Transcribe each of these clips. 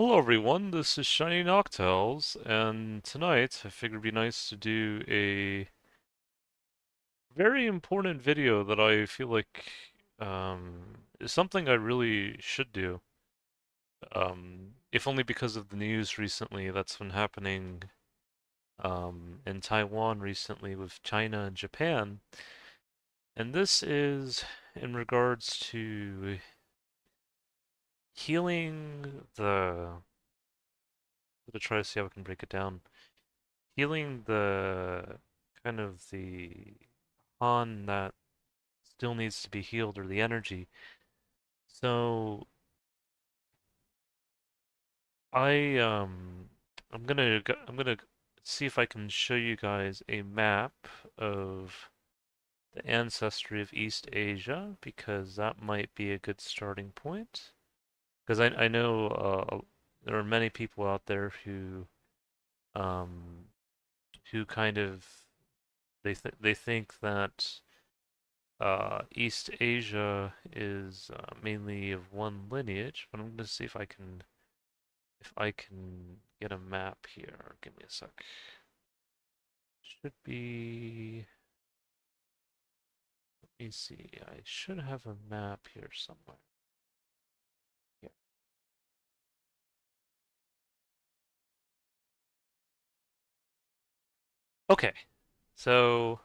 Hello everyone, this is Shiny Noctales, and tonight I figured it'd be nice to do a very important video that I feel like is something I really should do. If only because of the news recently that's been happening in Taiwan recently with China and Japan. And this is in regards to healing the. I'm gonna try to see how we can break it down. Healing the kind of the Han that still needs to be healed, or the energy. So I I'm gonna see if I can show you guys a map of the ancestry of East Asia, because that might be a good starting point. Because I know there are many people out there um who kind of they think that East Asia is mainly of one lineage, but I'm going to see if I can get a map here. Give me a sec. Should be. Let me see. I should have a map here somewhere. Here. Okay. So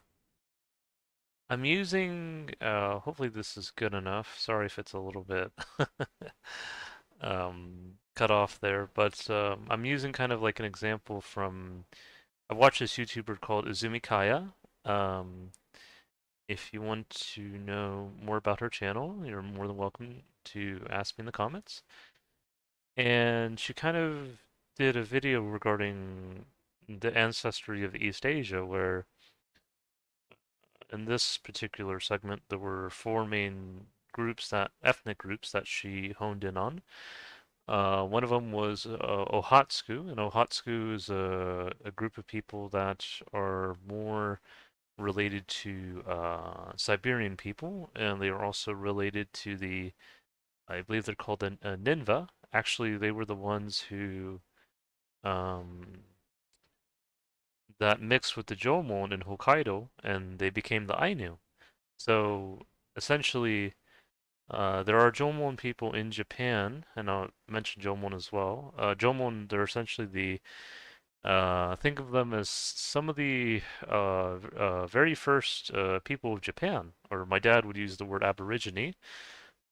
I'm using. Hopefully this is good enough. Sorry if it's a little bit cut off there, but I'm using kind of like an example from. I watched this YouTuber called Izumi Kaya. Um, if you want to know more about her channel, you're more than welcome to ask me in the comments. And she kind of did a video regarding the ancestry of East Asia, where in this particular segment there were four main ethnic groups that she honed in on. One of them was Okhotsk, and Okhotsk is a group of people that are more related to Siberian people, and they are also related to I believe they're called the Ninva. Actually, they were the ones who um, that mixed with the Jomon in Hokkaido, and they became the Ainu. So essentially, there are Jomon people in Japan, and I'll mention Jomon as well. Jomon, they're essentially think of them as some of the very first people of Japan, or my dad would use the word Aborigine.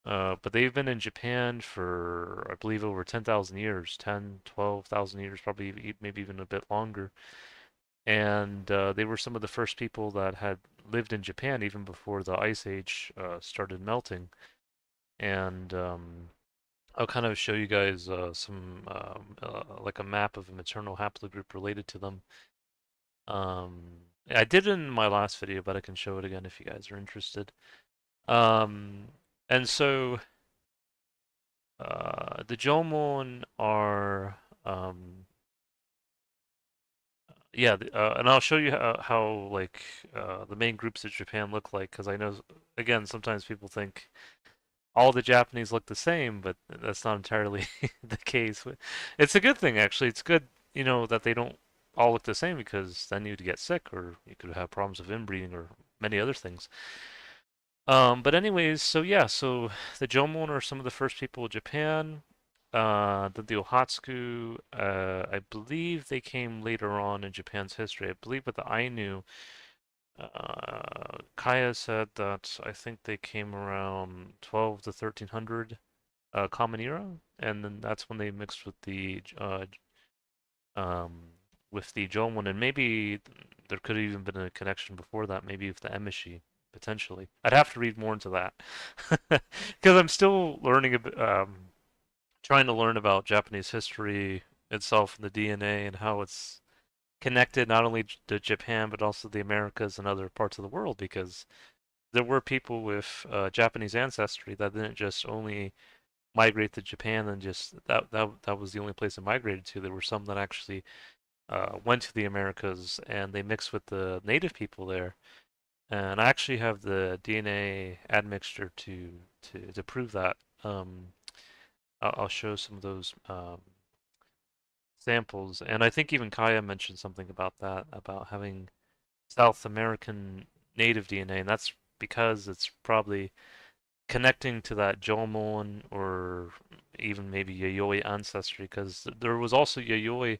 But they've been in Japan for, I believe, over 10,000 years, 10, 12,000 years, probably maybe even a bit longer. And they were some of the first people that had lived in Japan even before the Ice Age started melting. And I'll kind of show you guys like a map of a maternal haplogroup related to them. I did it in my last video, but I can show it again if you guys are interested. Um, and so the Jomon are yeah, and I'll show you how like the main groups of Japan look like, because I know again sometimes people think all the Japanese look the same, but that's not entirely the case. It's a good thing actually. It's good, that they don't all look the same, because then you'd get sick, or you could have problems of inbreeding or many other things. But anyways, so yeah, so the Jomon are some of the first people in Japan. The Okhotsk, I believe they came later on in Japan's history. I believe with the Ainu, Kaya said that I think they came around 12 to 1300 Common Era, and then that's when they mixed with the Jomon, and maybe there could have even been a connection before that, maybe with the Emishi, potentially. I'd have to read more into that because I'm still learning a bit, trying to learn about Japanese history itself and the DNA and how it's connected not only to Japan but also the Americas and other parts of the world, because there were people with Japanese ancestry that didn't just only migrate to Japan and just that was the only place they migrated to. There were some that actually went to the Americas and they mixed with the native people there. And I actually have the DNA admixture to prove that. I'll show some of those. samples. And I think even Kaya mentioned something about that, about having South American native DNA, and that's because it's probably connecting to that Jomon or even maybe Yayoi ancestry, because there was also Yayoi.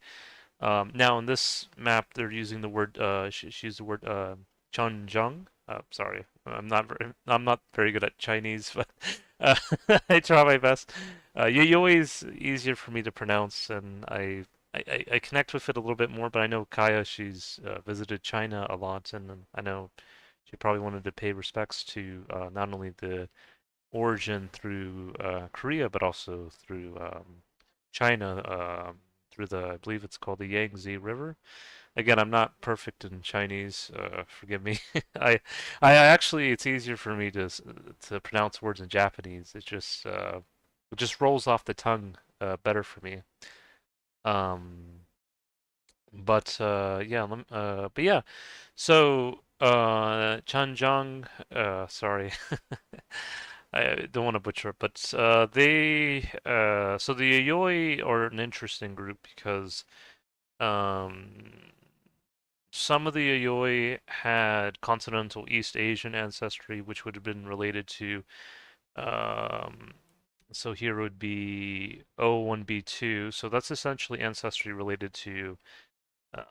Now in this map, they're using the word. She used the word Chonjung. Sorry, I'm not very good at Chinese, but uh, I try my best. Yayoi is easier for me to pronounce, and I connect with it a little bit more. But I know Kaya, she's visited China a lot, and I know she probably wanted to pay respects to not only the origin through Korea, but also through China, through I believe it's called the Yangtze River. Again, I'm not perfect in Chinese. Forgive me. I, I actually, it's easier for me to pronounce words in Japanese. It just rolls off the tongue better for me. Um, yeah, but yeah. So Chanjiang, sorry. I don't want to butcher it, but so the Yayoi are an interesting group because um, some of the Yayoi had continental East Asian ancestry, which would have been related to um, so here would be O1B2. So that's essentially ancestry related to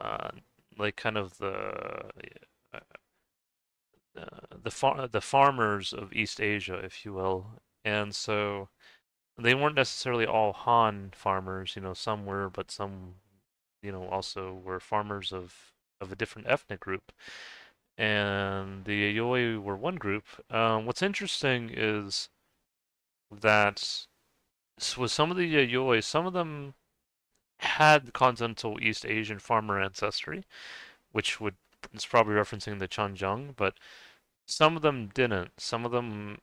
uh, like kind of uh, the farmers of East Asia, if you will. And so they weren't necessarily all Han farmers, some were, but some, also were farmers of a different ethnic group. And the Yayoi were one group. What's interesting is that with some of the Yayoi, some of them had continental East Asian farmer ancestry, which would it's probably referencing the Chanjiang, but some of them didn't. Some of them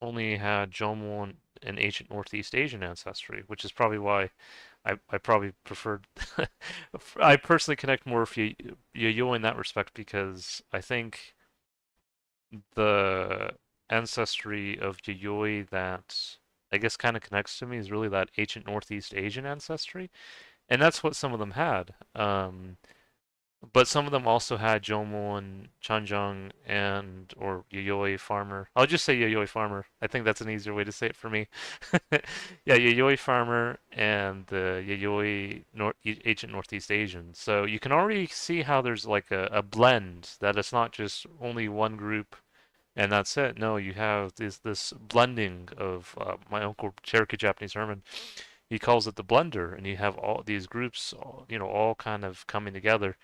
only had Jomon and ancient Northeast Asian ancestry, which is probably why I probably preferred. I personally connect more with Yayoi in that respect because I think the ancestry of Yayoi that I guess kind of connects to me is really that ancient Northeast Asian ancestry, and that's what some of them had. But some of them also had Jomon, Chanjung, and or Yayoi Farmer. I'll just say Yayoi Farmer. I think that's an easier way to say it for me. Yeah, Yayoi Farmer and the Yayoi Ancient Northeast Asian. So you can already see how there's like a blend, that it's not just only one group and that's it. No, you have this blending of my uncle Cherokee Japanese Herman. He calls it the blender, and you have all these groups, all kind of coming together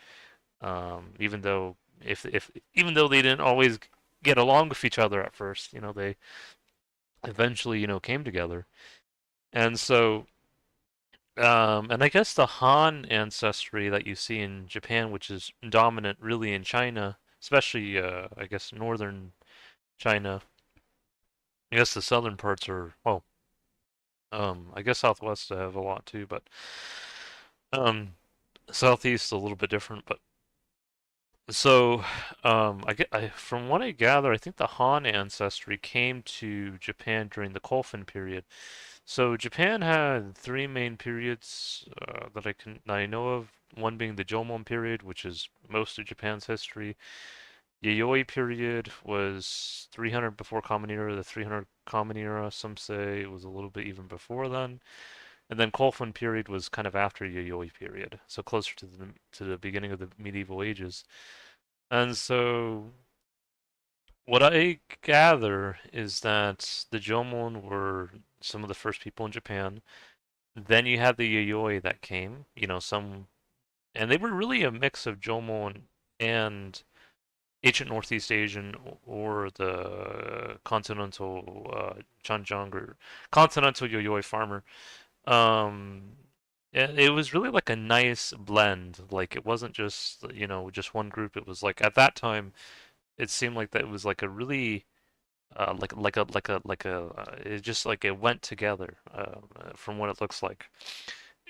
even though if even though they didn't always get along with each other at first, they eventually, came together. And so, and I guess the Han ancestry that you see in Japan, which is dominant really in China, especially I guess northern China. I guess the southern parts are well, I guess Southwest have a lot too, but um, Southeast a little bit different. But so, from what I gather, I think the Han ancestry came to Japan during the Kofun period. So Japan had three main periods that I know of. One being the Jomon period, which is most of Japan's history. Yayoi period was 300 before Common Era. The 300 Common Era, some say it was a little bit even before then. And then Kofun period was kind of after Yayoi period, so closer to the beginning of the medieval ages. And so, what I gather is that the Jomon were some of the first people in Japan. Then you had the Yayoi that came, and they were really a mix of Jomon and ancient Northeast Asian or the continental Chanjang or continental Yayoi farmer. Um, it was really like a nice blend. Like it wasn't just, just one group. It was like at that time it seemed like that it was like a really it just like it went together from what it looks like.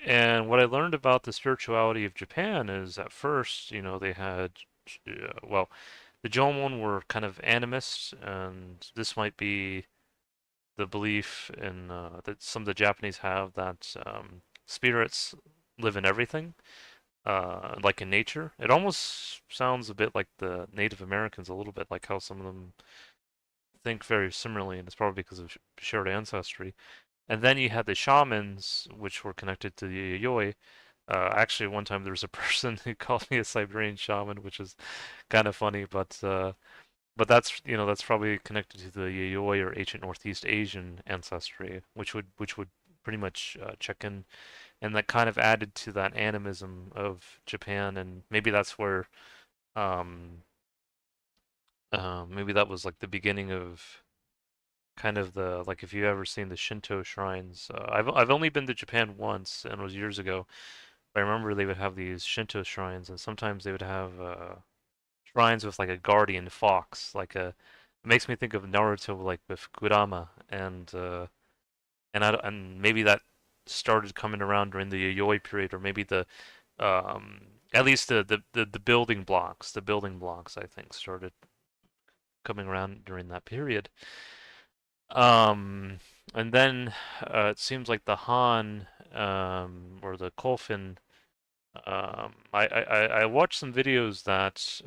And what I learned about the spirituality of Japan is at first, they had well, the Jomon were kind of animists, and this might be the belief in that some of the Japanese have that spirits. live in everything, like in nature. It almost sounds a bit like the Native Americans, a little bit like how some of them think very similarly, and it's probably because of shared ancestry. And then you had the shamans, which were connected to the Yayoi. Actually, one time there was a person who called me a Siberian shaman, which is kind of funny, but that's that's probably connected to the Yayoi or ancient Northeast Asian ancestry, which would pretty much check in, and that kind of added to that animism of Japan, and maybe that's where um, maybe that was like the beginning of kind of the like if you've ever seen the Shinto shrines. I've only been to Japan once, and it was years ago. But I remember they would have these Shinto shrines, and sometimes they would have shrines with like a guardian fox, like a. It makes me think of Naruto, like with Kurama, and maybe that started coming around during the Yayoi period, or maybe the at least the building blocks I think started coming around during that period. Um, and then it seems like the Han or the Kolfin. I watched some videos that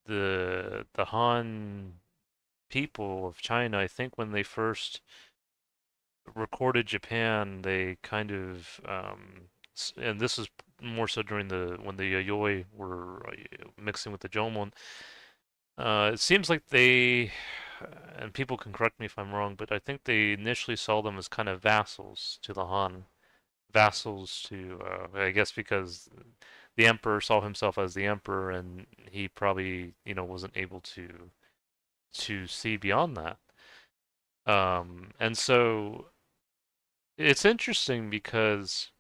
the Han people of China, I think when they first recorded Japan, they kind of and this is more so during the when the Yayoi were mixing with the Jomon. It seems like they, and people can correct me if I'm wrong, but I think they initially saw them as kind of vassals to the Han, vassals to, I guess because the emperor saw himself as the emperor, and he probably, wasn't able to see beyond that. And so it's interesting because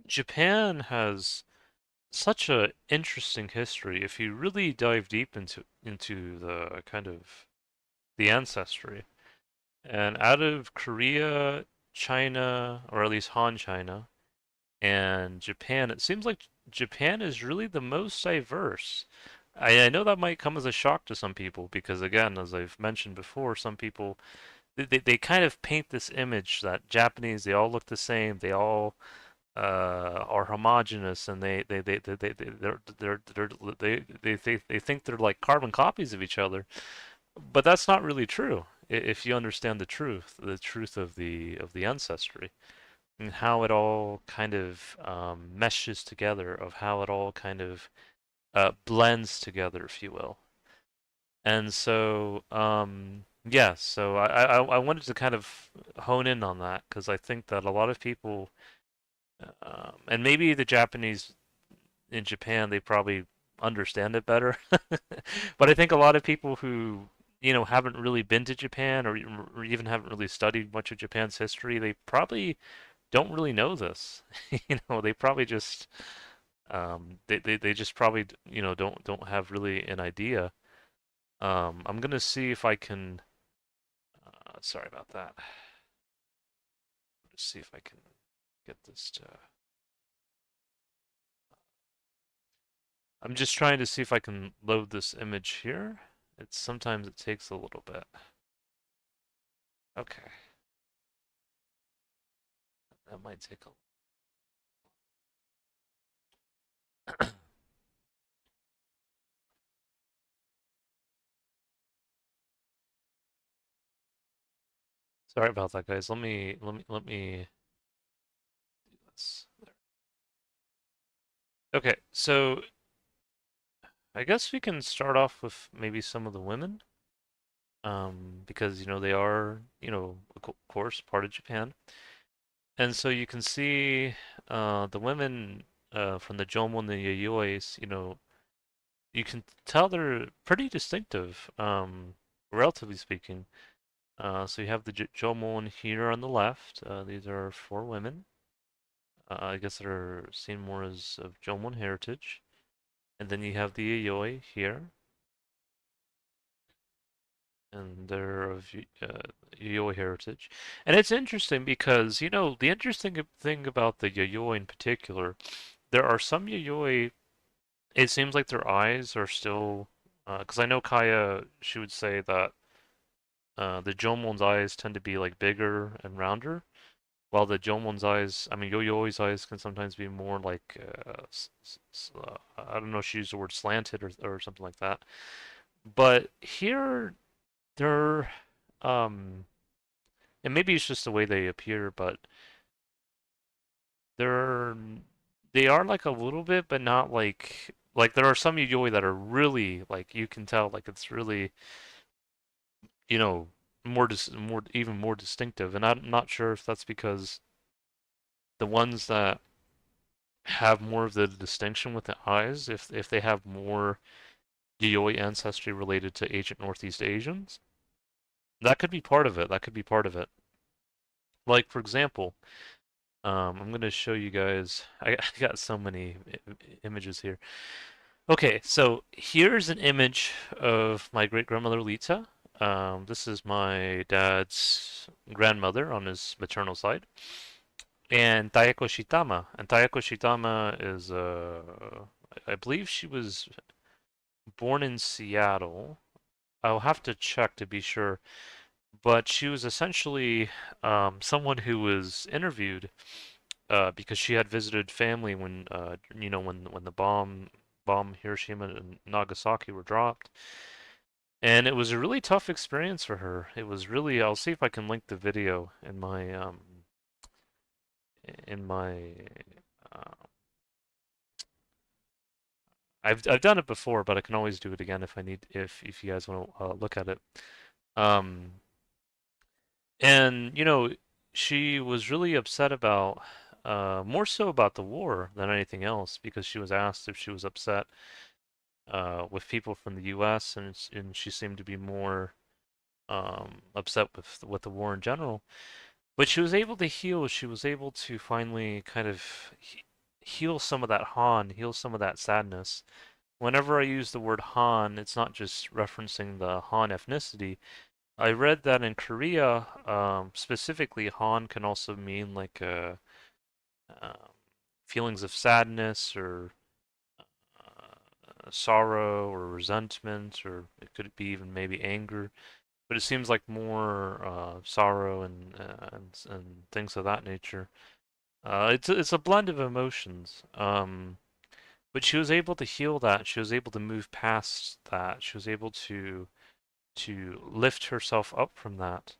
Japan has such a interesting history if you really dive deep into the kind of the ancestry. And out of Korea, China, or at least Han China, and Japan, it seems like Japan is really the most diverse. I know that might come as a shock to some people because, again, as I've mentioned before, some people they kind of paint this image that Japanese, they all look the same, they all are homogenous, and they think they're like carbon copies of each other. But that's not really true if you understand the truth of the ancestry and how it all kind of meshes together, of how it all kind of blends together, if you will. And so, yeah, so I wanted to kind of hone in on that because I think that a lot of people, and maybe the Japanese in Japan, they probably understand it better. But I think a lot of people who, haven't really been to Japan or even haven't really studied much of Japan's history, they probably don't really know this. They probably just they just probably don't have really an idea. I'm gonna see if I can. Sorry about that. Let's see if I can get this to. I'm just trying to see if I can load this image here. It's sometimes it takes a little bit. Okay, that might take a. Sorry about that, guys. Let me do this. Okay, so I guess we can start off with maybe some of the women, because they are, of course, part of Japan, and so you can see the women from the Jomon and the Yayois, you can tell they're pretty distinctive, relatively speaking. So you have the Jomon here on the left. These are four women. I guess they're seen more as of Jomon heritage. And then you have the Yayoi here, and they're of Yayoi heritage. And it's interesting because, the interesting thing about the Yayoi in particular, there are some Yayoi, it seems like their eyes are still, because I know Kaya, she would say that the Jomon's eyes tend to be like bigger and rounder. while the Jomon's eyes, I mean Yoyoi's eyes can sometimes be more like I don't know if she used the word slanted or something like that. But here they're um and maybe it's just the way they appear, but they're they are like a little bit, but not like there are some Yayoi that are really like you can tell like it's really you know more even more distinctive, and I'm not sure if that's because the ones that have more of the distinction with the eyes, if they have more Yayoi ancestry related to ancient Northeast Asians, that could be part of it. That could be part of it. Like for example, I'm gonna show you guys. I got so many images here. Okay, so here's an image of my great grandmother Lita. This is my dad's grandmother on his maternal side, and Taeko Shitama. And Taeko Shitama is, I believe she was born in Seattle. I'll have to check to be sure, but she was essentially someone who was interviewed because she had visited family when when the bomb Hiroshima and Nagasaki were dropped, and it was a really tough experience for her. It was really. I'll see if I can link the video in my. Uh, I've done it before, but I can always do it again if I need if you guys want to look at it. Um, and she was really upset about more so about the war than anything else because she was asked if she was upset with people from the U.S. and she seemed to be more upset with the war in general. But she was able to heal. She was able to finally kind of heal some of that heal some of that sadness. Whenever I use the word Han, it's not just referencing the Han ethnicity. I read that in Korea, specifically, Han can also mean like um, feelings of sadness or sorrow or resentment, or it could be even maybe anger. But it seems like more sorrow and things of that nature. It's a blend of emotions. But she was able to heal that. She was able to move past that. She was able to lift herself up from that.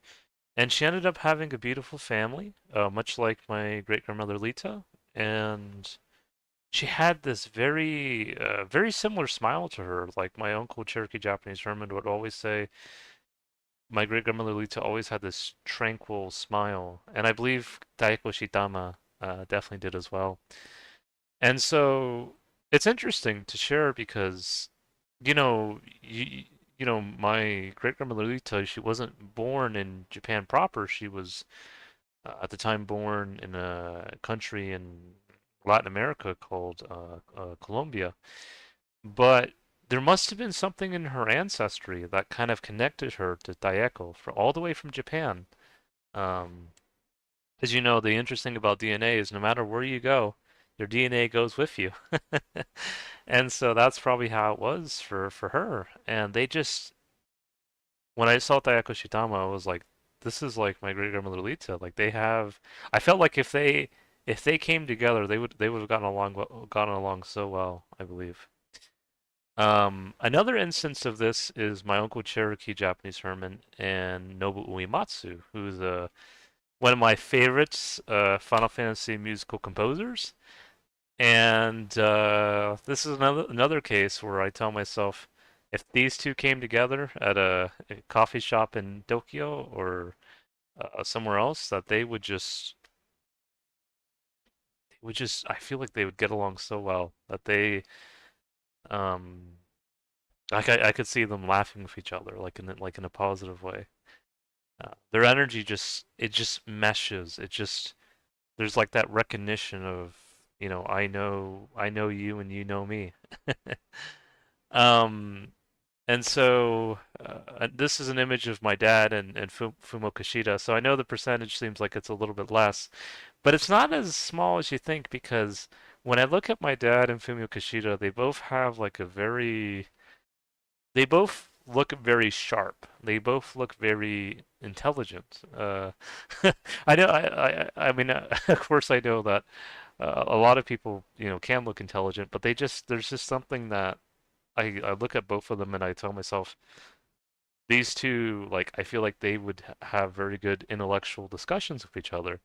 And she ended up having a beautiful family, much like my great grandmother Lita. And she had this very similar smile to her. Like my uncle Cherokee Japanese Herman would always say, my great grandmother Lita always had this tranquil smile. And I believe Taeko Shitama definitely did as well. And so it's interesting to share because, my great grandmother Lita, she wasn't born in Japan proper. She was at the time born in a country in Latin America called Colombia. But there must have been something in her ancestry that kind of connected her to Daeko for all the way from Japan. Um, as you know, the interesting about DNA is no matter where you go, your DNA goes with you. And so that's probably how it was for her. And they just when I saw Taeko Shitama, I was like, this is like my great grandmother Lita. Like they have I felt like if they came together, they would have gotten along so well, I believe. Another instance of this is my uncle Cherokee Japanese Herman and Nobu Uematsu, who's one of my favorites Final Fantasy musical composers. And this is another case where I tell myself, if these two came together at a coffee shop in Tokyo or somewhere else, that they would just I feel like they would get along so well that um like I could see them laughing with each other like in a positive way. Their energy just meshes. It just there's like that recognition of I know you and you know me. Um, and so this is an image of my dad and Fumo Kishida. So I know the percentage seems like it's a little bit less, but it's not as small as you think because when I look at my dad and Fumio Kishida, they both have like they both look very sharp. They both look very intelligent. I know. I mean, of course, I know that a lot of people, can look intelligent, but there's just something that I look at both of them and I tell myself, these two, like, I feel like they would have very good intellectual discussions with each other.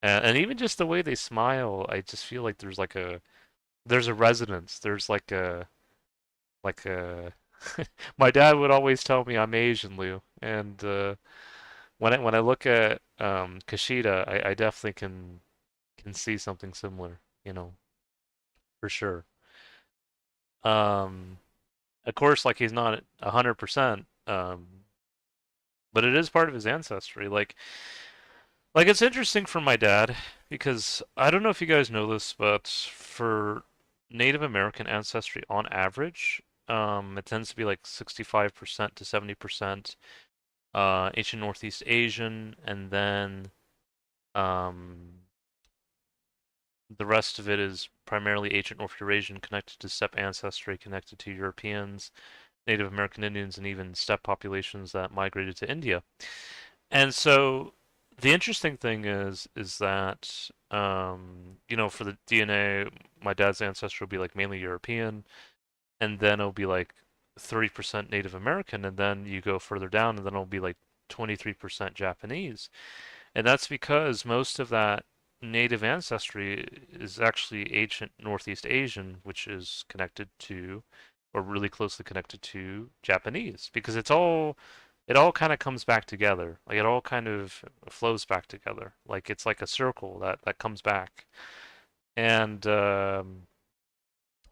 And even just the way they smile, I just feel like there's a resonance. There's like a my dad would always tell me I'm Asian, Lou, and when I look at Kashida, I definitely can see something similar, for sure. Um, of course, like he's not 100%, but it is part of his ancestry. Like it's interesting for my dad because I don't know if you guys know this, but for Native American ancestry on average, it tends to be like 65% to 70% ancient Northeast Asian, and then um, the rest of it is primarily ancient North Eurasian, connected to steppe ancestry, connected to Europeans, Native American Indians, and even steppe populations that migrated to India. And so the interesting thing is that for the DNA, my dad's ancestry will be like mainly European, and then it'll be like 30% Native American, and then you go further down, and then it'll be like 23% Japanese. And that's because most of that native ancestry is actually ancient Northeast Asian, which is connected to, or really closely connected to Japanese, because it all kind of comes back together. Like it all kind of flows back together. Like it's like a circle that comes back. And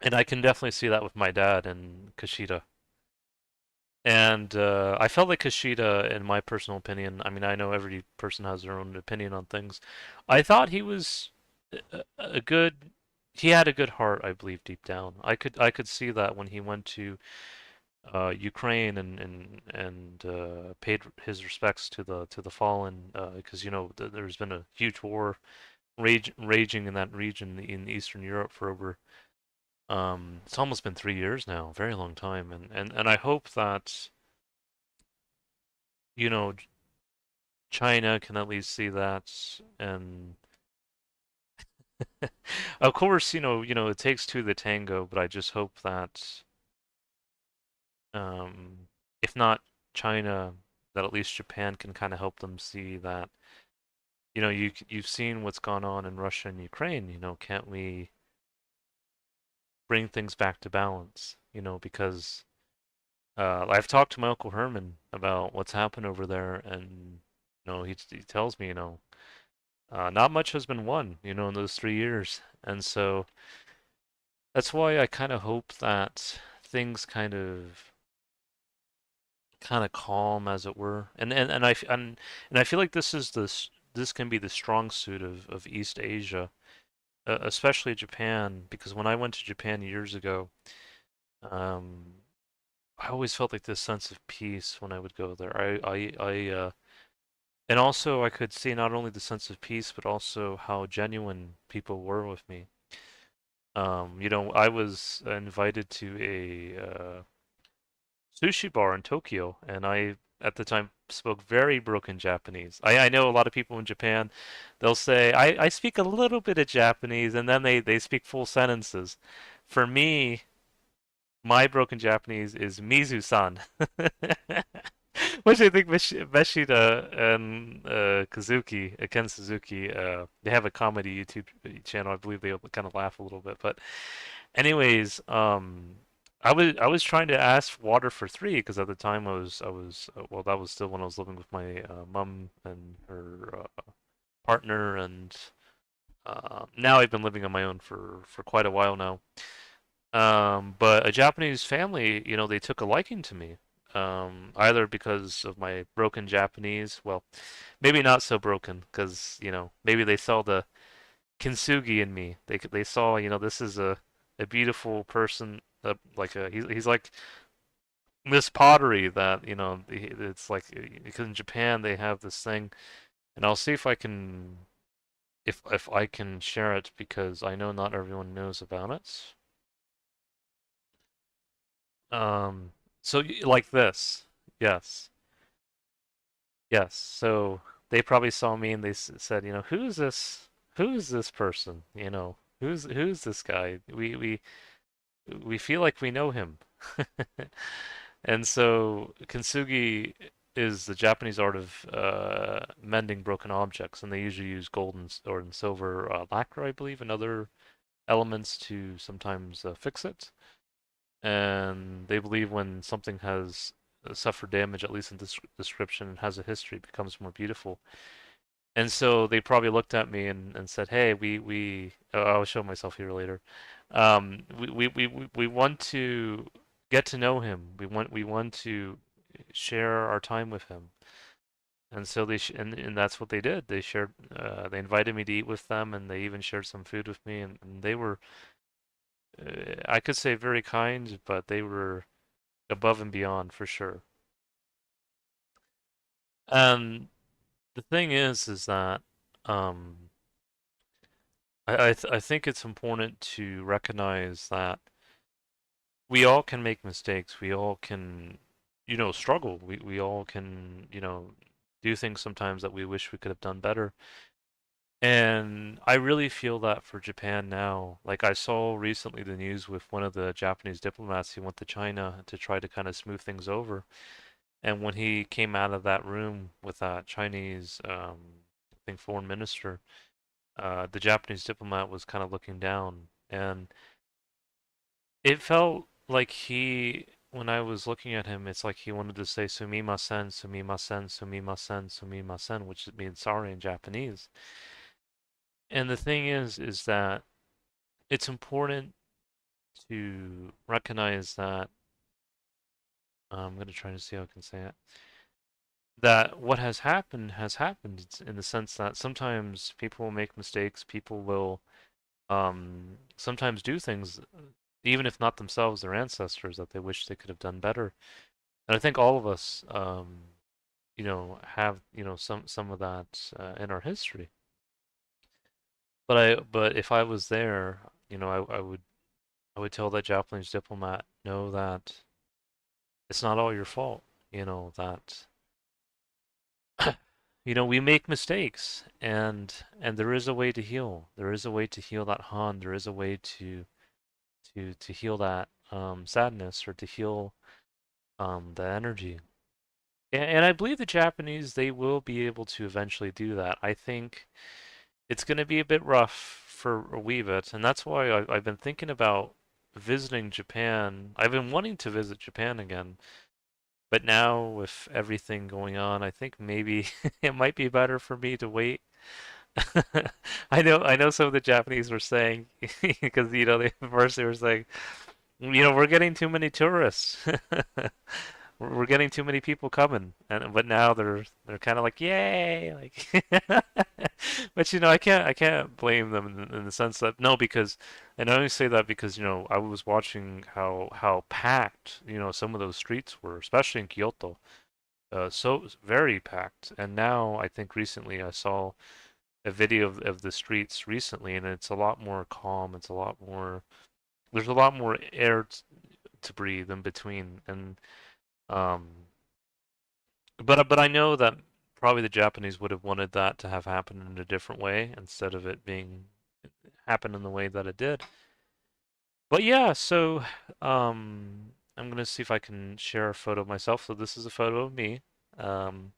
and I can definitely see that with my dad and Kushida. And I felt like Kushida, in my personal opinion, I mean, I know every person has their own opinion on things. I thought he was a good, he had a good heart, I believe, deep down. I could see that when he went to Ukraine and paid his respects to the fallen, because there's been a huge war raging in that region in Eastern Europe for over it's almost been 3 years now, very long time, and I hope that you know China can at least see that, and of course it takes two to tango, but I just hope that um, if not China, that at least Japan can kind of help them see that you've seen what's gone on in Russia and Ukraine. Can't we bring things back to balance? Because I've talked to my Uncle Herman about what's happened over there, and he tells me not much has been won, in those 3 years, and so that's why I kind of hope that things kind of calm, as it were, and I feel like this can be the strong suit of East Asia, especially Japan, because when I went to Japan years ago, um, I always felt like this sense of peace when I would go there. And also I could see not only the sense of peace, but also how genuine people were with me. I was invited to a sushi bar in Tokyo, and I at the time spoke very broken Japanese. I know a lot of people in Japan, they'll say, I speak a little bit of Japanese, and then they speak full sentences. For me, my broken Japanese is Mizu-san. Which I think Meshida and Ken Suzuki, they have a comedy YouTube channel. I believe they kind of laugh a little bit. But anyways, I was trying to ask water for three because at the time I was well, that was still when I was living with my mom and her partner, and now I've been living on my own for quite a while now. But a Japanese family, they took a liking to me. Either because of my broken Japanese, well, maybe not so broken, because, maybe they saw the kintsugi in me. They saw, this is a beautiful person, he's like this pottery that, it's like, because in Japan they have this thing, and I'll see if I can share it because I know not everyone knows about it. Um, So like this, yes, yes. So they probably saw me and they said, you know, who's this? Who's this person? You know, who's this guy? We feel like we know him. And so kintsugi is the Japanese art of mending broken objects, and they usually use gold or silver lacquer, I believe, and other elements to sometimes fix it. And they believe when something has suffered damage, at least in this description, and has a history, it becomes more beautiful. And so they probably looked at me and said, "Hey, I'll show myself here later. We want to get to know him. We want to share our time with him." And so and that's what they did. They invited me to eat with them, and they even shared some food with me, and they were, I could say, very kind, but they were above and beyond for sure. And the thing is that um, I think it's important to recognize that we all can make mistakes. We all can, struggle. We all can, do things sometimes that we wish we could have done better. And I really feel that for Japan now. Like I saw recently the news with one of the Japanese diplomats who went to China to try to kind of smooth things over. And when he came out of that room with that Chinese, I think, foreign minister, the Japanese diplomat was kind of looking down, and it felt like when I was looking at him, it's like he wanted to say "sumimasen, sumimasen, sumimasen, sumimasen," which means sorry in Japanese. And the thing is that it's important to recognize that. I'm going to try to see how I can say it. That what has happened. It's in the sense that sometimes people will make mistakes. People will sometimes do things, even if not themselves, their ancestors, that they wish they could have done better. And I think all of us, have some of that in our history. But if I was there, I would tell that Japanese diplomat, know that it's not all your fault. That we make mistakes, and there is a way to heal. There is a way to heal that han. There is a way to heal that sadness, or to heal the energy. And I believe the Japanese, they will be able to eventually do that. I think it's going to be a bit rough for a wee bit, and that's why I've been thinking about visiting Japan. I've been wanting to visit Japan again, but now with everything going on, I think maybe it might be better for me to wait. I know some of the Japanese were saying, because first they were saying, we're getting too many tourists. We're getting too many people coming, and but now they're kind of like, yay, like. But I can't blame them in the sense that, no, because, and I only say that because I was watching how packed some of those streets were, especially in Kyoto, so very packed. And now I think recently I saw a video of the streets recently, and it's a lot more calm. It's a lot more. There's a lot more air to breathe in between, and um, but I know that probably the Japanese would have wanted that to have happened in a different way instead of it being happen in the way that it did. But yeah, so I'm gonna see if I can share a photo of myself. So this is a photo of me. Um,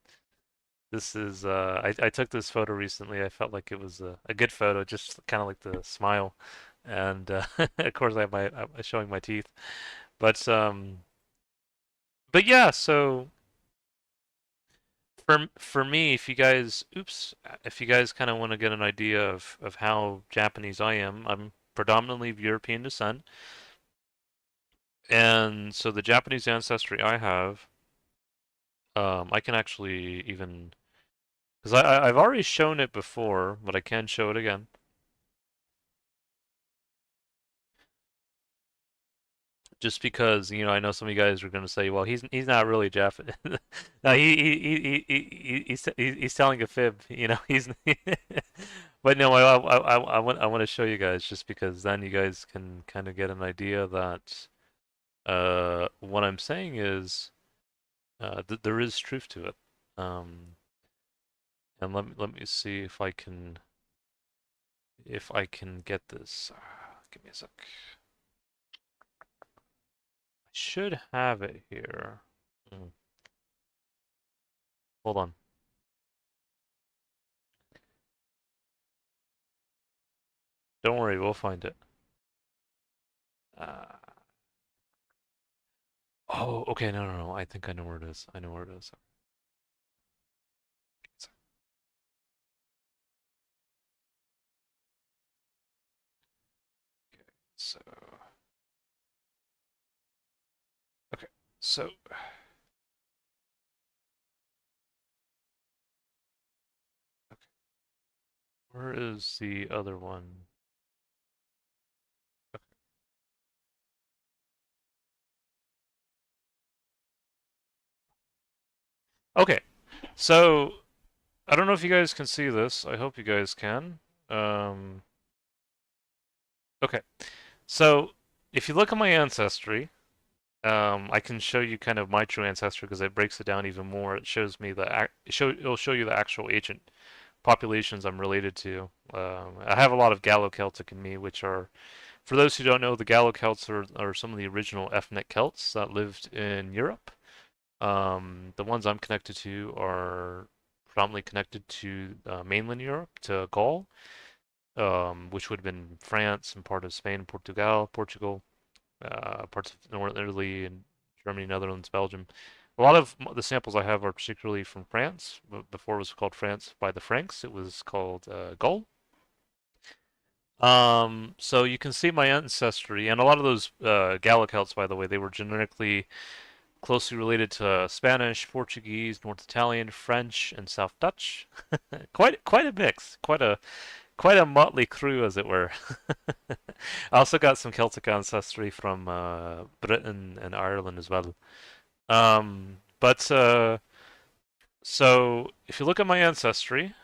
this is I took this photo recently. I felt like it was a good photo, just kind of like the smile, and of course I'm showing my teeth. But yeah, so for me, if you guys kind of want to get an idea of how Japanese I am, I'm predominantly of European descent, and so the Japanese ancestry I have, I can actually even, because I've already shown it before, but I can show it again. Just because I know some of you guys are going to say, well, he's not really Japanese. No, he's telling a fib. He's. But no, I want to show you guys, just because then you guys can kind of get an idea that What I'm saying is there is truth to it. Um, and let me see if I can get this. Give me a sec. I should have it here. Hmm, hold on. Don't worry, we'll find it. Uh, oh, okay, no, no, no. I think I know where it is. I know where it is. Okay, so okay, so okay, where is the other one? Okay, so I don't know if you guys can see this. I hope you guys can. Um, okay, so if you look at my ancestry, I can show you kind of my true ancestry because it breaks it down even more. It shows me it'll show you the actual ancient populations I'm related to. I have a lot of Gallo-Celtic in me, which are, for those who don't know, the Gallo-Celts are some of the original ethnic Celts that lived in Europe. The ones I'm connected to are predominantly connected to mainland Europe, to Gaul, which would have been France and part of Spain, Portugal, parts of northern Italy and Germany, Netherlands, Belgium. A lot of the samples I have are particularly from France. Before it was called France by the Franks, it was called Gaul. So you can see my ancestry, and a lot of those Gallic-Celts, by the way, they were genetically closely related to Spanish, Portuguese, North Italian, French, and South Dutch. Quite a mix, quite a motley crew, as it were. I also got some Celtic ancestry from Britain and Ireland as well. But so if you look at my ancestry,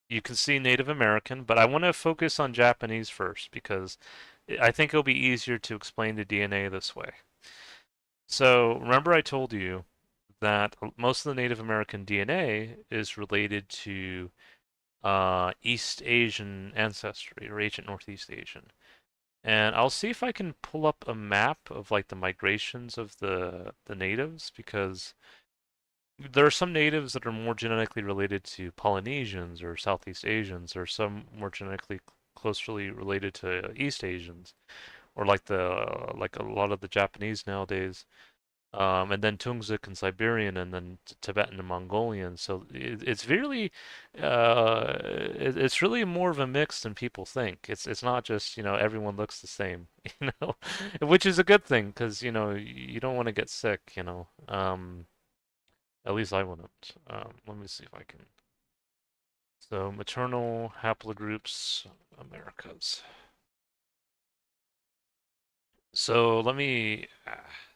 you can see Native American, but I want to focus on Japanese first because I think it'll be easier to explain the DNA this way. So remember I told you that most of the Native American DNA is related to East Asian ancestry or ancient Northeast Asian. And I'll see if I can pull up a map of like the migrations of the natives because there are some natives that are more genetically related to Polynesians or Southeast Asians, or some more genetically closely related to East Asians, or like a lot of the Japanese nowadays. And then Tungzik and Siberian, and then Tibetan and Mongolian. So it's really, it's really more of a mix than people think. It's not just everyone looks the same, which is a good thing because you don't want to get sick. At least I wouldn't. Let me see if I can. So maternal haplogroups, Americas. So let me.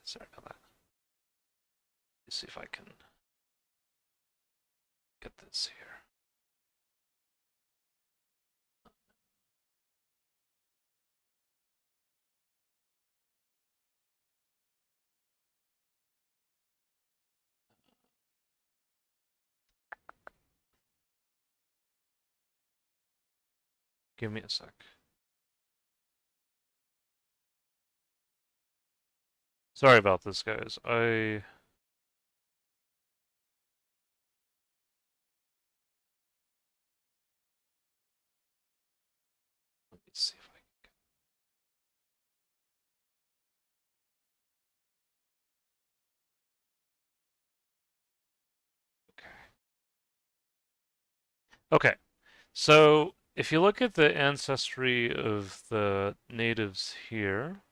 Sorry about that. Let's see if I can get this here. Give me a sec. Sorry about this, guys. Let me see if I can. Okay. Okay. So if you look at the ancestry of the natives here,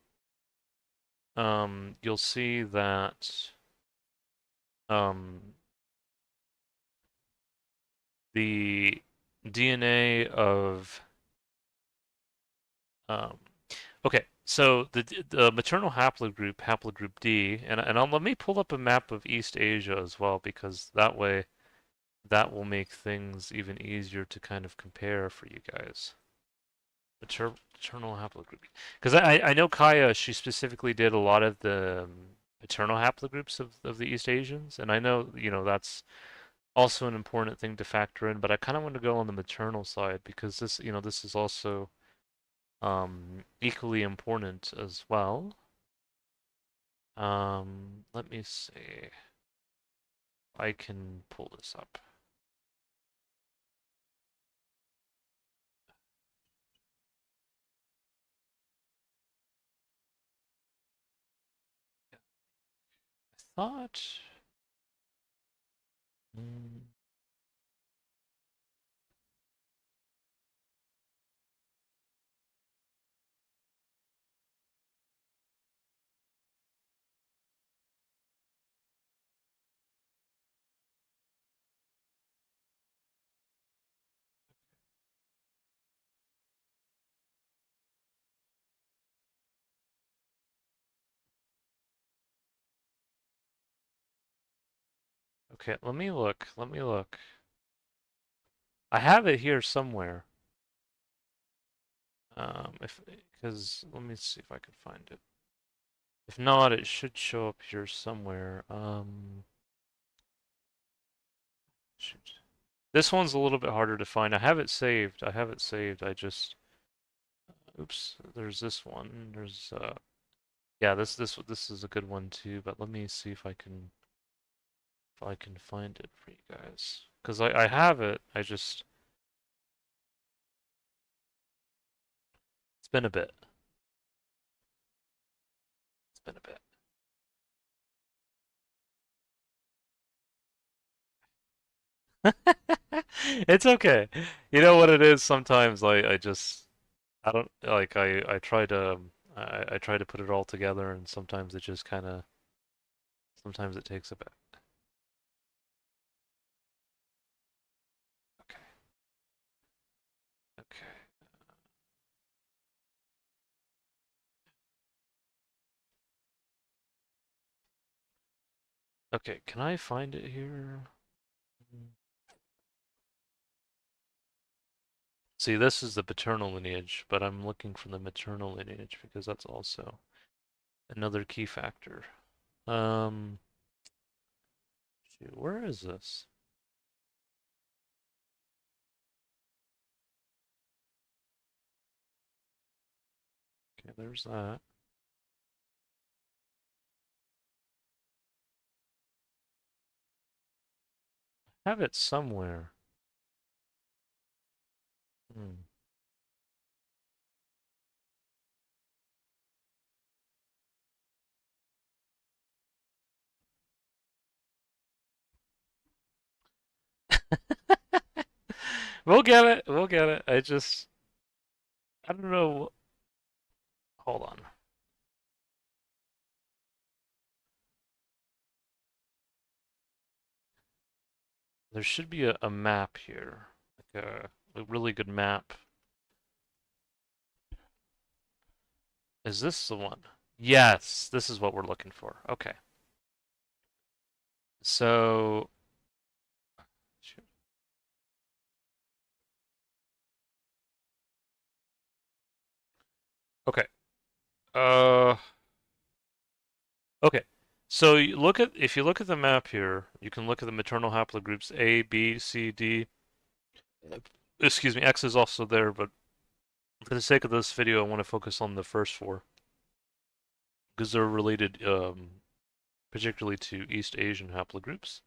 you'll see that um, the DNA of um, okay, so the maternal haplogroup D, and let me pull up a map of East Asia as well because that way that will make things even easier to kind of compare for you guys. Paternal haplogroup. Because I know Kaya, she specifically did a lot of the paternal haplogroups of the East Asians, and I know, that's also an important thing to factor in, but I kind of want to go on the maternal side because this is also equally important as well. Let me see. I can pull this up. I thought. Mm, okay, let me look. Let me look. I have it here somewhere. If because let me see if I can find it. If not, it should show up here somewhere. Shoot. This one's a little bit harder to find. I have it saved. I have it saved. I just, oops. There's this one. There's yeah. This is a good one too. But let me see if I can find it for you guys. Cause I have it. I just it's been a bit. It's been a bit. It's okay. You know what it is? Sometimes I just I don't like I try to I try to put it all together and sometimes it just kind of sometimes it takes a bit. Okay. Okay. Okay, can I find it here? See, this is the paternal lineage, but I'm looking for the maternal lineage because that's also another key factor. Um, shoot, where is this? Okay, there's that. I have it somewhere. Hmm. We'll get it. We'll get it. I don't know. Hold on. There should be a map here, like a really good map. Is this the one? Yes, this is what we're looking for. Okay. So, shoot. Okay. Uh, okay. So if you look at the map here, you can look at the maternal haplogroups A, B, C, D. Excuse me, X is also there, but for the sake of this video, I want to focus on the first four because they're related, particularly to East Asian haplogroups.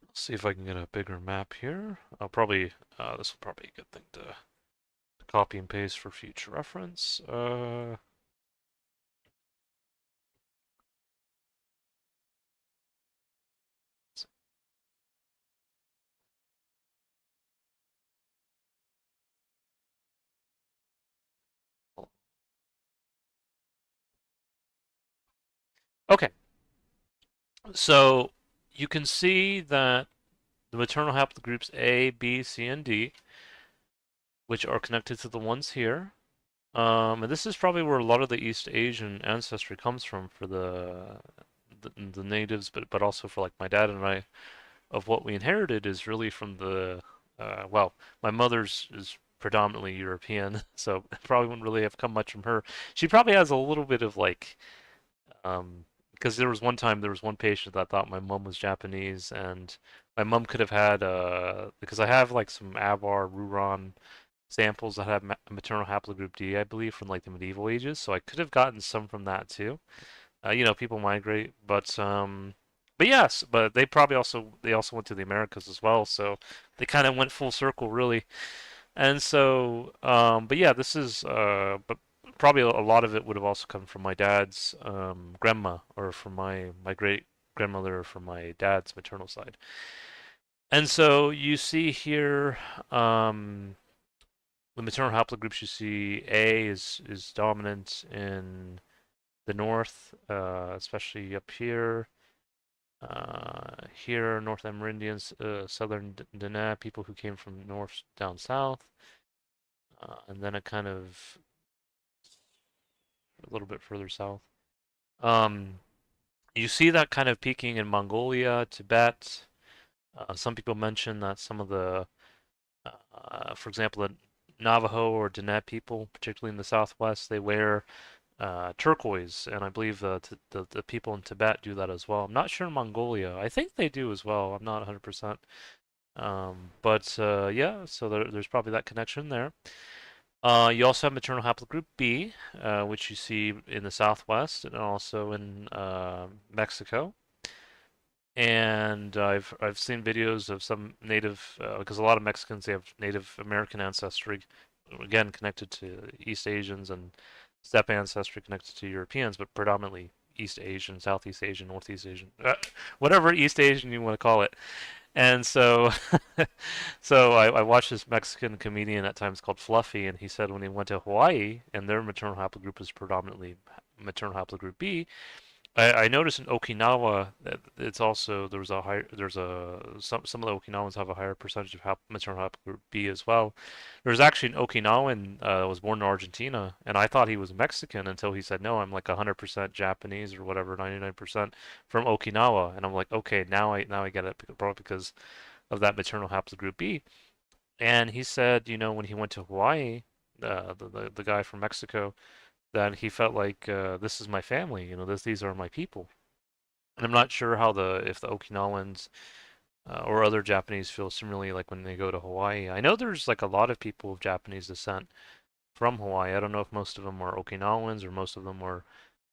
Let's see if I can get a bigger map here. This will probably be a good thing to copy and paste for future reference. Okay, so you can see that the maternal haplogroups A, B, C, and D, which are connected to the ones here. And this is probably where a lot of the East Asian ancestry comes from for the natives, but also for like my dad and I, of what we inherited is really from well, my mother's is predominantly European, so it probably wouldn't really have come much from her. She probably has a little bit of like, um, because there was one time there was one patient that thought my mom was Japanese, and my mom could have had because I have like some Avar Ruron samples that have maternal haplogroup D, I believe, from like the medieval ages, so I could have gotten some from that too. People migrate, but yes, but they also went to the Americas as well, so they kind of went full circle really. And so, but yeah, but probably a lot of it would have also come from my dad's grandma or from my great grandmother from my dad's maternal side. And so you see here, um, the maternal haplogroups you see A is dominant in the north, especially up here. Here, North Amerindians, Southern Dana, people who came from north down south, and then it kind of a little bit further south. Um, you see that kind of peaking in Mongolia, Tibet. Some people mention that some of for example, the Navajo or Diné people, particularly in the southwest, they wear turquoise, and I believe the people in Tibet do that as well. I'm not sure in Mongolia. I think they do as well. I'm not 100%. But yeah, so there's probably that connection there. You also have maternal haplogroup B, which you see in the southwest and also in Mexico. And I've seen videos of some native because a lot of Mexicans they have Native American ancestry, again connected to East Asians and steppe ancestry connected to Europeans, but predominantly East Asian, Southeast Asian, Northeast Asian, whatever East Asian you want to call it. And so, I watched this Mexican comedian at times called Fluffy, and he said when he went to Hawaii and their maternal haplogroup is predominantly maternal haplogroup B, I noticed in Okinawa that it's also there's a higher there's a some of the Okinawans have a higher percentage of maternal haplogroup B as well. There's actually an Okinawan was born in Argentina, and I thought he was Mexican until he said no, I'm like 100% Japanese or whatever, 99% from Okinawa, and I'm like okay, now I get it, probably because of that maternal haplogroup B. And he said, when he went to Hawaii, the guy from Mexico that he felt like this is my family, these are my people. And I'm not sure how if the Okinawans or other Japanese feel similarly like when they go to Hawaii. I know there's like a lot of people of Japanese descent from Hawaii. I don't know if most of them are Okinawans or most of them are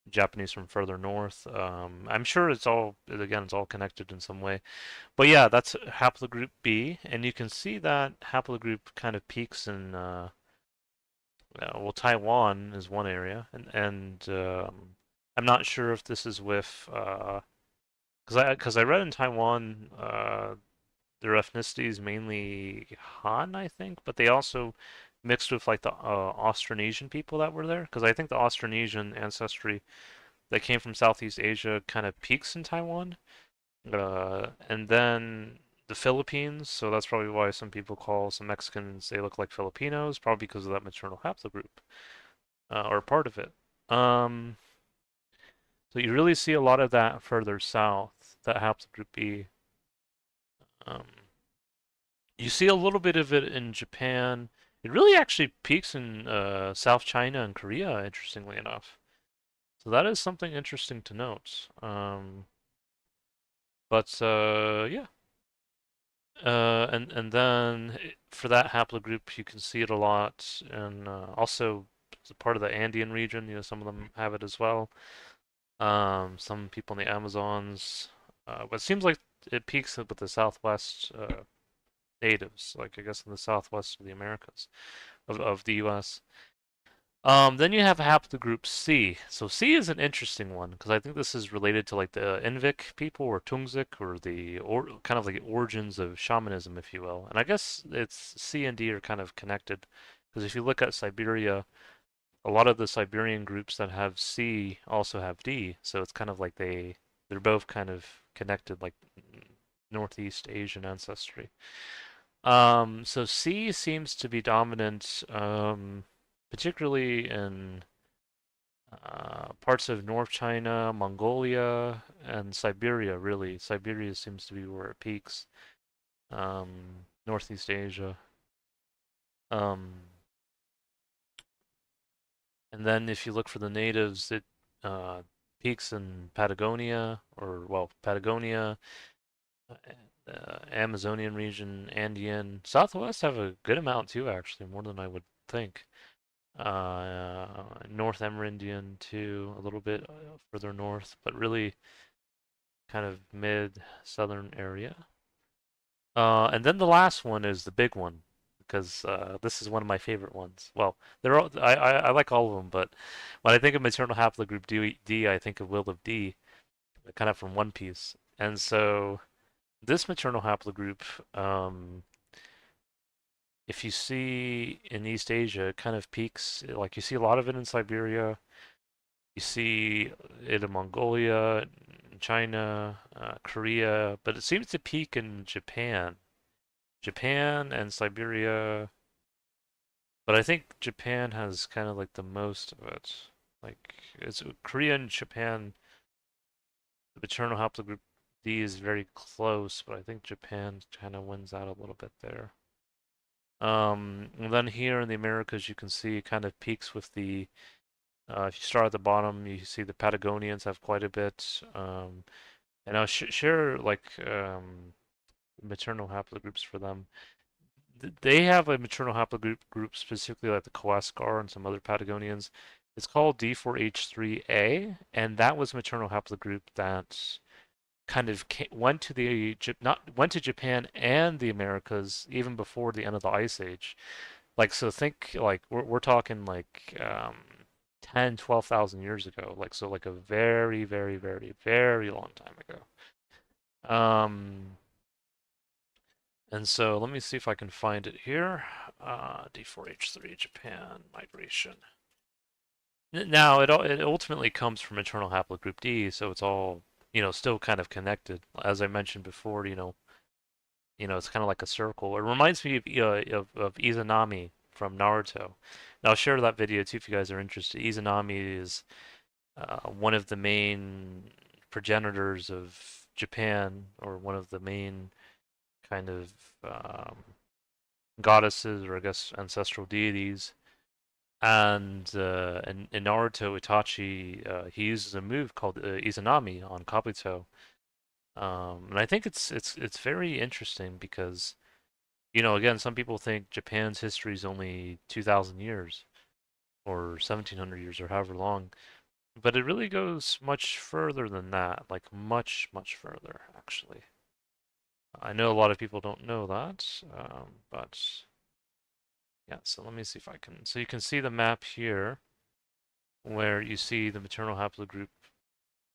Japanese from further north. I'm sure it's all connected in some way. But yeah, that's haplogroup B, and you can see that haplogroup kind of peaks in well, Taiwan is one area, and I'm not sure if this is with because I read in Taiwan their ethnicity is mainly Han, I think, but they also mixed with like the Austronesian people that were there because I think the Austronesian ancestry that came from Southeast Asia kind of peaks in Taiwan, and then the Philippines. So that's probably why some people call some Mexicans they look like Filipinos, probably because of that maternal haplogroup or part of it. Um, so you really see a lot of that further south, that haplogroup B. Um, you see a little bit of it in Japan. It really actually peaks in South China and Korea, interestingly enough. So that is something interesting to note. But yeah, and then for that haplogroup, you can see it a lot, and also it's a part of the Andean region. Some of them have it as well. Some people in the Amazons, but it seems like it peaks with the Southwest natives, like I guess in the Southwest of the Americas of the U.S. Then you have haplogroup C. So C is an interesting one because I think this is related to like the Invik people or Tungsik or kind of like the origins of shamanism, if you will. And I guess it's C and D are kind of connected because if you look at Siberia, a lot of the Siberian groups that have C also have D. So it's kind of like they're both kind of connected, like Northeast Asian ancestry. So C seems to be dominant, particularly in parts of North China, Mongolia, and Siberia, really. Siberia seems to be where it peaks. Northeast Asia. And then if you look for the natives, it uh, peaks in Patagonia, or well, Patagonia, uh, Amazonian region, Andean. Southwest have a good amount too, actually, more than I would think. North Amerindian too, a little bit further north, but really kind of mid southern area. And then the last one is the big one, because this is one of my favorite ones. Well, they're all I like all of them, but when I think of maternal haplogroup D, I think of Will of D, kind of from One Piece. And so this maternal haplogroup, um, if you see in East Asia, it kind of peaks, like you see a lot of it in Siberia, you see it in Mongolia, China, Korea, but it seems to peak in Japan. Japan and Siberia, but I think Japan has kind of like the most of it. Like it's Korea and Japan, the maternal haplogroup D is very close, but I think Japan kind of wins out a little bit there. And then here in the Americas, you can see it kind of peaks with the. If you start at the bottom, you see the Patagonians have quite a bit. And I'll share like maternal haplogroups for them. They have a maternal haplogroup specifically like the Coascar and some other Patagonians. It's called D4H3A, and that was a maternal haplogroup that kind of went to the not went to Japan and the Americas even before the end of the Ice Age. Like so, think like we're talking like 10, 12,000 years ago. Like so, like a very, very, very, very long time ago. Um, And so let me see if I can find it here. D4H3 Japan migration. Now it ultimately comes from maternal haplogroup D, so it's all still kind of connected. As I mentioned before, it's kind of like a circle. It reminds me of Izanami from Naruto. And I'll share that video too if you guys are interested. Izanami is one of the main progenitors of Japan, or one of the main kind of um, goddesses, or I guess ancestral deities. And in Naruto, Itachi he uses a move called Izanami on Kabuto, and I think it's very interesting because again some people think Japan's history is only 2,000 years or 1,700 years or however long, but it really goes much further than that, like much further actually. I know a lot of people don't know that, but yeah, so let me see if I can. So you can see the map here where you see the maternal haplogroup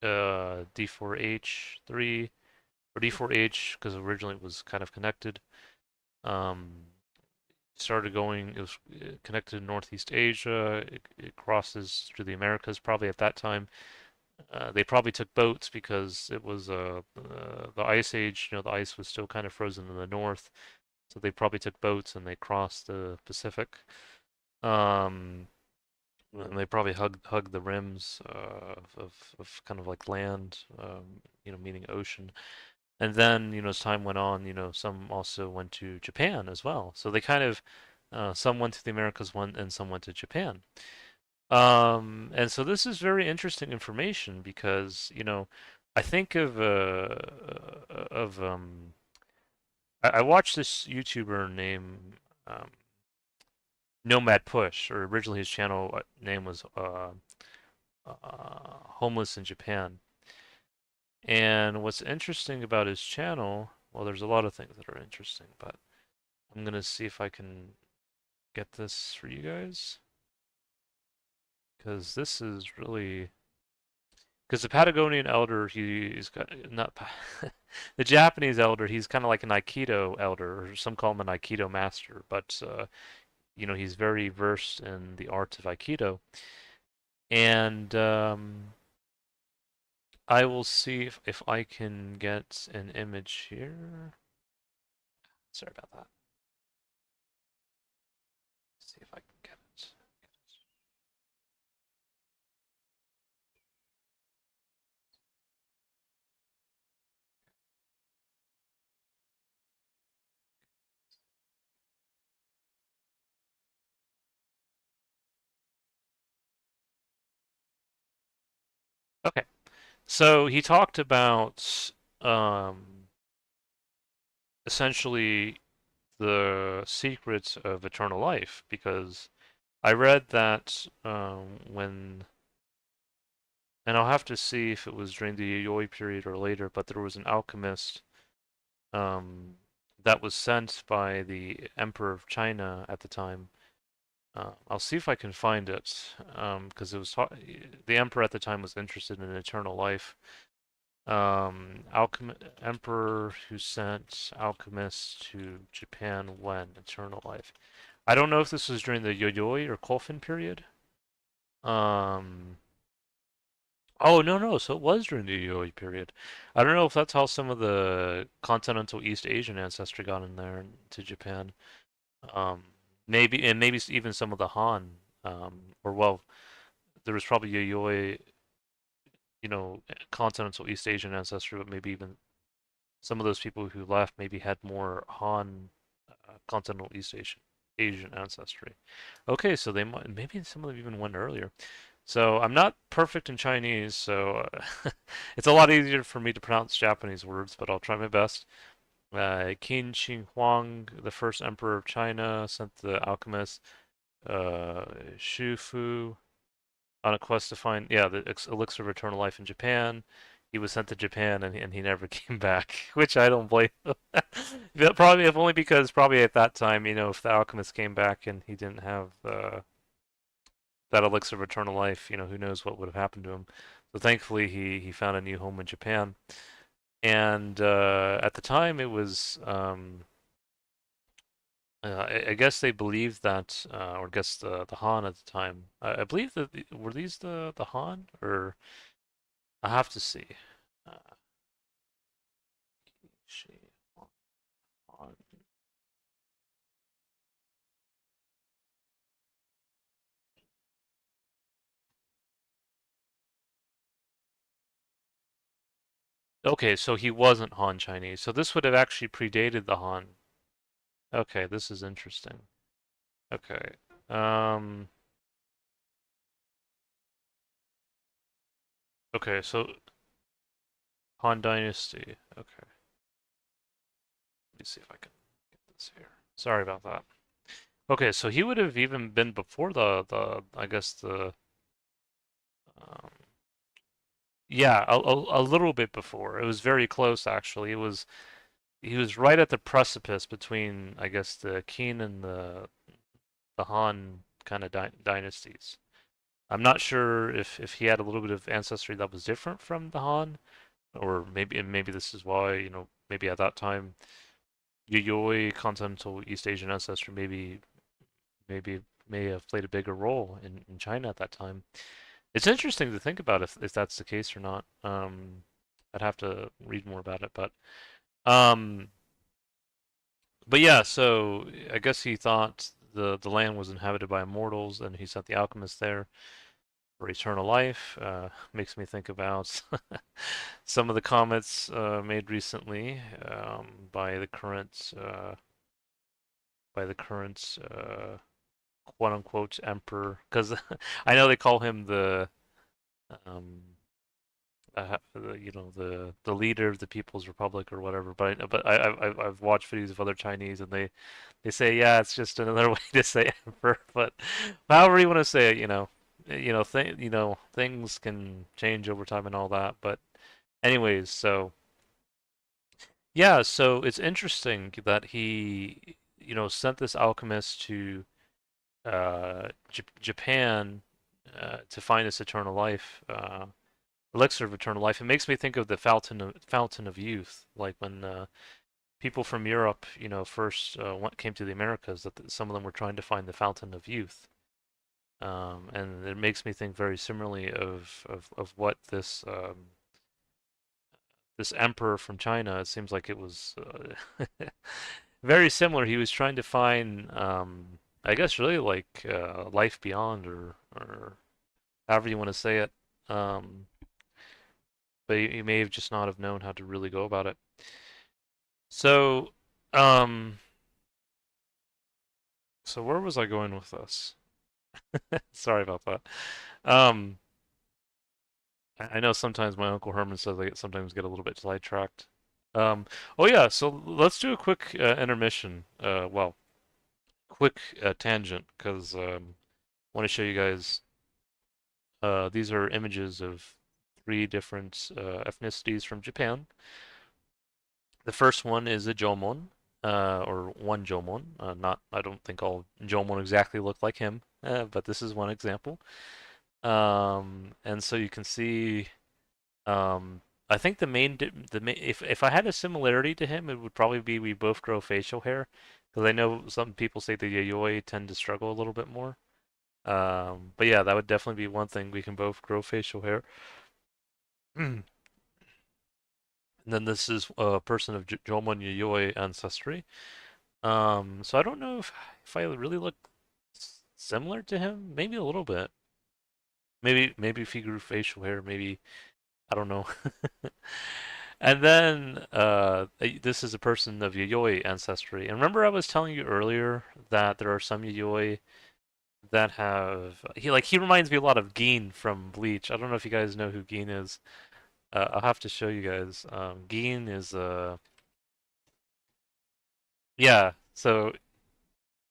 D4H3 or D4H because originally it was kind of connected. Um, started going, it was connected to Northeast Asia. It crosses through the Americas probably at that time. They probably took boats because it was the ice age, the ice was still kind of frozen in the north. So they probably took boats and they crossed the Pacific. Um, And they probably hug the rims of kind of like land, meaning ocean. And then, as time went on, some also went to Japan as well. So they kind of, some went to the Americas, one, and some went to Japan. And so this is very interesting information because, I think I watched this YouTuber named Nomad Push, or originally his channel name was Homeless in Japan. And what's interesting about his channel, well, there's a lot of things that are interesting, but I'm gonna see if I can get this for you guys, because this is really, because the Patagonian elder, he's got not the Japanese elder, he's kind of like an Aikido elder, or some call him an Aikido master, but he's very versed in the art of Aikido, and I will see if I can get an image here. Sorry about that. See if I can get it. Okay. So he talked about um, essentially the secrets of eternal life because I read that and I'll have to see if it was during the Yayoi period or later, but there was an alchemist um, that was sent by the Emperor of China at the time. I'll see if I can find it because it was the Emperor at the time was interested in eternal life. Alchem Emperor who sent alchemists to Japan when eternal life. I don't know if this was during the Yayoi or Kofun period. Um, oh no no, so it was during the Yayoi period. I don't know if that's how some of the continental East Asian ancestry got in there to Japan. Um, maybe and maybe even some of the Han. Or well, there was probably Yayoi, continental East Asian ancestry, but maybe even some of those people who left maybe had more Han, continental East Asian ancestry. Okay, so they might maybe some of them even went earlier. So I'm not perfect in Chinese, so it's a lot easier for me to pronounce Japanese words, but I'll try my best. Qin Shi Huang, the first emperor of China, sent the alchemist uh, Shu Fu on a quest to find, yeah, the elixir of eternal life in Japan. He was sent to Japan and he never came back, which I don't blame him. Probably, if only because probably at that time, if the alchemist came back and he didn't have that elixir of eternal life, who knows what would have happened to him. So thankfully, he found a new home in Japan. And at the time, it was I guess they believed that, or I guess the Han at the time. I believe that were these the Han, or I have to see. Uh, Han. Okay, so he wasn't Han Chinese. So this would have actually predated the Han. Okay, this is interesting. Okay. Um, okay, so Han Dynasty. Okay. Let me see if I can get this here. Sorry about that. Okay, so he would have even been before the I guess the um, yeah, a little bit before. It was very close actually. It was he was right at the precipice between I guess the Qin and the Han kind of dynasties. I'm not sure if he had a little bit of ancestry that was different from the Han, or maybe this is why, maybe at that time Yayoi continental East Asian ancestry maybe may have played a bigger role in China at that time. It's interesting to think about if that's the case or not. I'd have to read more about it, um, but yeah. So I guess he thought the land was inhabited by immortals, and he sent the alchemist there for eternal life. Makes me think about some of the comments made recently by the current quote unquote emperor, because I know they call him um, the leader of the People's Republic or whatever. I've watched videos of other Chinese and they say yeah, it's just another way to say emperor. But however you want to say it, things can change over time and all that. But anyways, so yeah, so it's interesting that he sent this alchemist to Japan to find this eternal life. Elixir of eternal life. It makes me think of the fountain of youth, like when people from Europe, first came to the Americas, that some of them were trying to find the fountain of youth. And it makes me think very similarly of what this emperor from China. It seems like it was very similar. He was trying to find, I guess, really like life beyond, or however you want to say it. Um, but he may have just not have known how to really go about it. So, um, so where was I going with this? Sorry about that. Um, I know sometimes my Uncle Herman says I sometimes get a little bit sidetracked. Um, oh yeah, so let's do a quick intermission. Well, quick tangent because I want to show you guys. These are images of three different ethnicities from Japan. The first one is a Jomon, or one Jomon. Not, I don't think all Jomon exactly look like him, but this is one example. And so you can see, um, I think if I had a similarity to him, it would probably be we both grow facial hair, because I know some people say the Yayoi tend to struggle a little bit more. But yeah, that would definitely be one thing. We can both grow facial hair. And then this is a person of Jomon Yayoi ancestry. So I don't know if I really look similar to him. Maybe a little bit. Maybe if he grew facial hair, maybe I don't know. And then this is a person of Yayoi ancestry. And remember I was telling you earlier that there are some Yayoi that have he reminds me a lot of Gin from Bleach. I don't know if you guys know who Gin is. I'll have to show you guys. Gin is yeah. So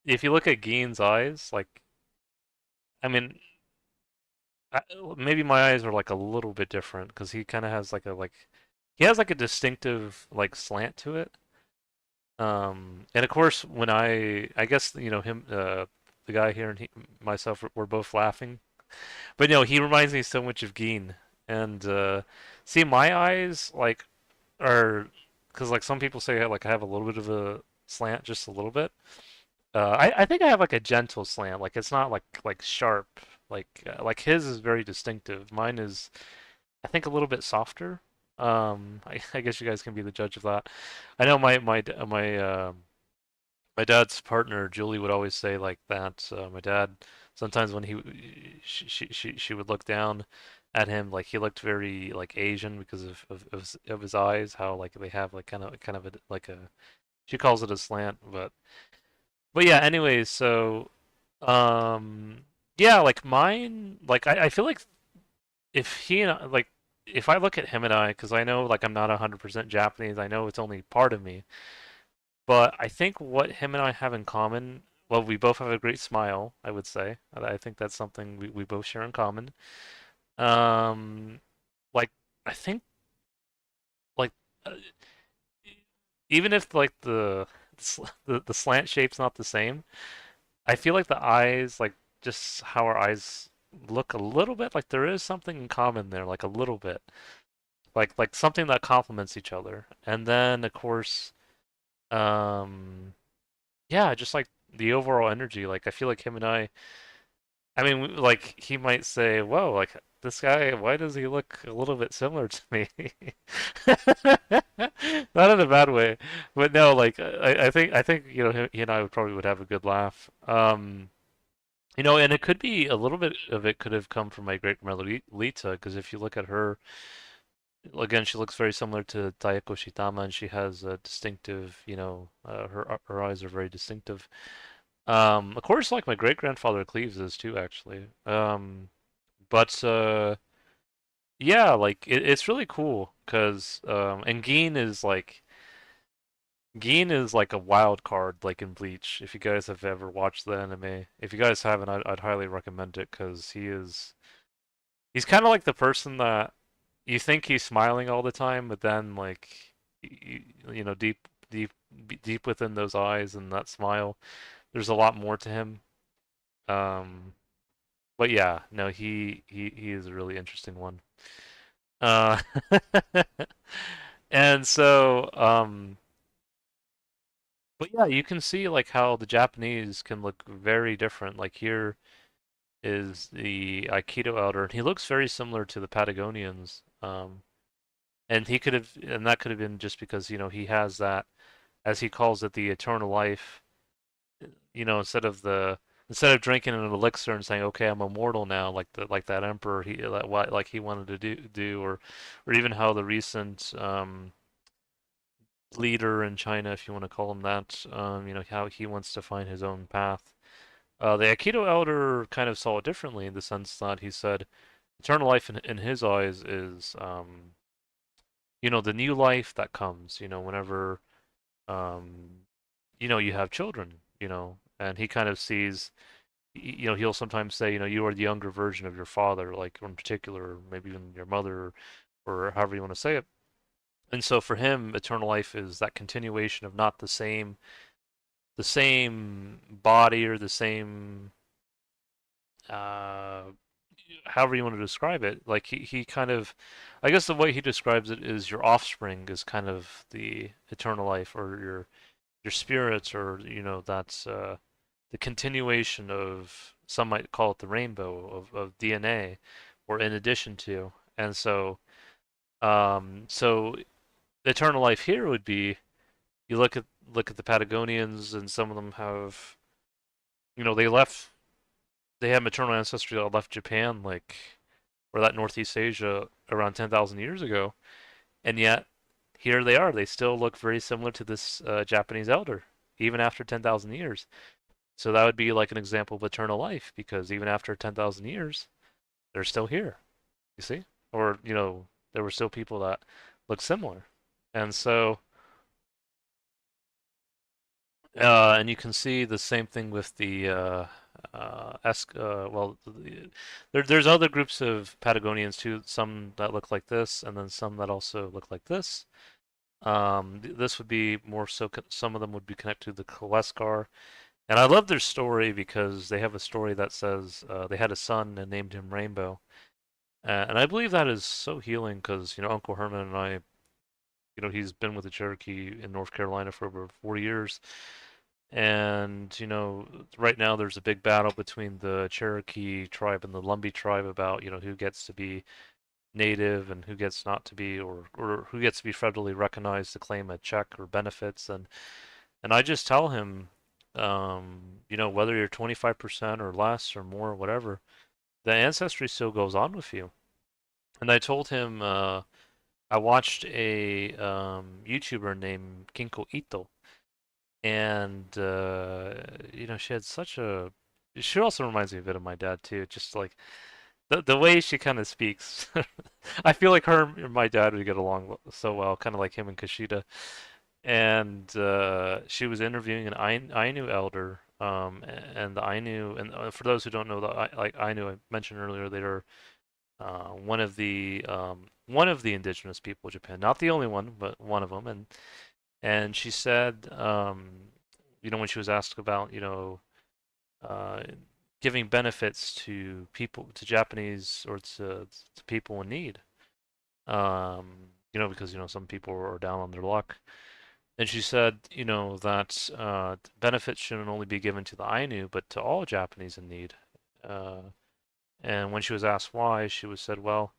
if you look at Gin's eyes, like I mean, I, maybe my eyes are like a little bit different because he kind of has he has like a distinctive like slant to it. And of course when I guess him the guy here and myself we're both laughing, but no, he reminds me so much of Gin. And see my eyes like are because like some people say like I have a little bit of a slant, just a little bit. I think I have like a gentle slant. Like it's not like sharp. Like his is very distinctive. Mine is I think a little bit softer. I guess you guys can be the judge of that. I know my dad's partner Julie would always say like that. My dad sometimes when she would look down at him like he looked very like Asian because of his eyes. How like they have like kind of like a she calls it a slant, but yeah, anyways, so um yeah, like mine like I feel like if he and like if I look at him and I because I know like I'm not 100% Japanese, I know it's only part of me, but I think what him and I have in common, well, we both have a great smile, I would say. I think that's something we both share in common. Um like I think like uh, even if like the slant shape's not the same, I feel like the eyes, like just how our eyes look a little bit, like there is something in common there, like a little bit, like something that complements each other. And then of course, um, yeah, just like the overall energy. Like I feel like him and I mean, like he might say, "Whoa, like this guy, why does he look a little bit similar to me?" Not in a bad way, but no, like I think he and I would probably would have a good laugh. And it could be a little bit of it could have come from my great grandmother Lita, because if you look at her, again, she looks very similar to Taeko Shitama, and she has a distinctive, her eyes are very distinctive. Of course, like my great grandfather Cleves is too, actually. But yeah, like it's really cool, because and Gin is like a wild card, like in Bleach. If you guys have ever watched the anime, if you guys haven't, I'd highly recommend it because he's kind of like the person that you think he's smiling all the time, but then like deep within those eyes and that smile, there's a lot more to him. Um, but yeah, no, he is a really interesting one. Uh, and so but yeah, you can see like how the Japanese can look very different. Like here is the Aikido elder, and he looks very similar to the Patagonians. And that could have been just because he has that, as he calls it, the eternal life. Instead of drinking an elixir and saying, "Okay, I'm immortal now," like that emperor like he wanted to do, or even how the recent leader in China, if you want to call him that, how he wants to find his own path. The Aikido elder kind of saw it differently in the sense that he said, eternal life in his eyes is the new life that comes, whenever um, you have children, and he kind of sees, he'll sometimes say, you are the younger version of your father, like in particular, maybe even your mother, or however you want to say it. And so for him, eternal life is that continuation of not the same body or the same, uh, however you want to describe it. Like he kind of, I guess the way he describes it is your offspring is kind of the eternal life, or your spirits, or that's the continuation of, some might call it the rainbow of DNA, or in addition to. And so eternal life here would be, you look at the Patagonians, and some of them have, they left, they have maternal ancestry that left Japan, like, or that Northeast Asia around 10,000 years ago, and yet here they are. They still look very similar to this Japanese elder, even after 10,000 years. So that would be like an example of eternal life, because even after 10,000 years, they're still here. You see? Or, there were still people that look similar. And so, and you can see the same thing with the there's other groups of Patagonians too, some that look like this, and then some that also look like this. This would be more so, some of them would be connected to the Kaleskar. And I love their story because they have a story that says they had a son and named him Rainbow. And I believe that is so healing because, Uncle Herman and I, he's been with the Cherokee in North Carolina for over 4 years. And, right now there's a big battle between the Cherokee tribe and the Lumbee tribe about, who gets to be native and who gets not to be, or who gets to be federally recognized to claim a check or benefits. And I just tell him, whether you're 25% or less or more, whatever, the ancestry still goes on with you. And I told him, I watched a YouTuber named Kinko Ito, and she had such a. She also reminds me a bit of my dad too, just like the way she kind of speaks. I feel like her and my dad would get along so well, kind of like him and Kushida. And she was interviewing an Ainu elder, and the Ainu, and for those who don't know, like Ainu I mentioned earlier, they are one of the indigenous people of Japan, not the only one, but one of them. And she said, when she was asked about, uh, giving benefits to people, to Japanese, or to people in need, because some people are down on their luck. And she said, that benefits shouldn't only be given to the Ainu, but to all Japanese in need. Uh, and when she was asked why, she was said, well,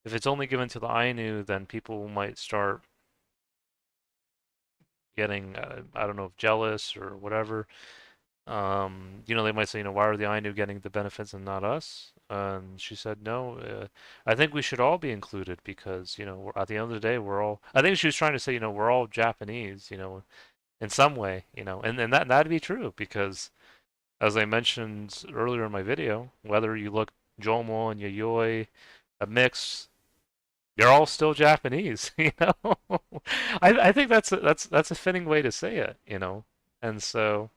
if it's only given to the Ainu, then people might start getting, I don't know, jealous or whatever. They might say, why are the Ainu getting the benefits and not us? And she said, no, I think we should all be included because, at the end of the day, we're all, I think she was trying to say, we're all Japanese, in some way, and that'd be true because, as I mentioned earlier in my video, whether you look Jomon, Yayoi, a mix, you're all still Japanese, I think that's a fitting way to say it, and so.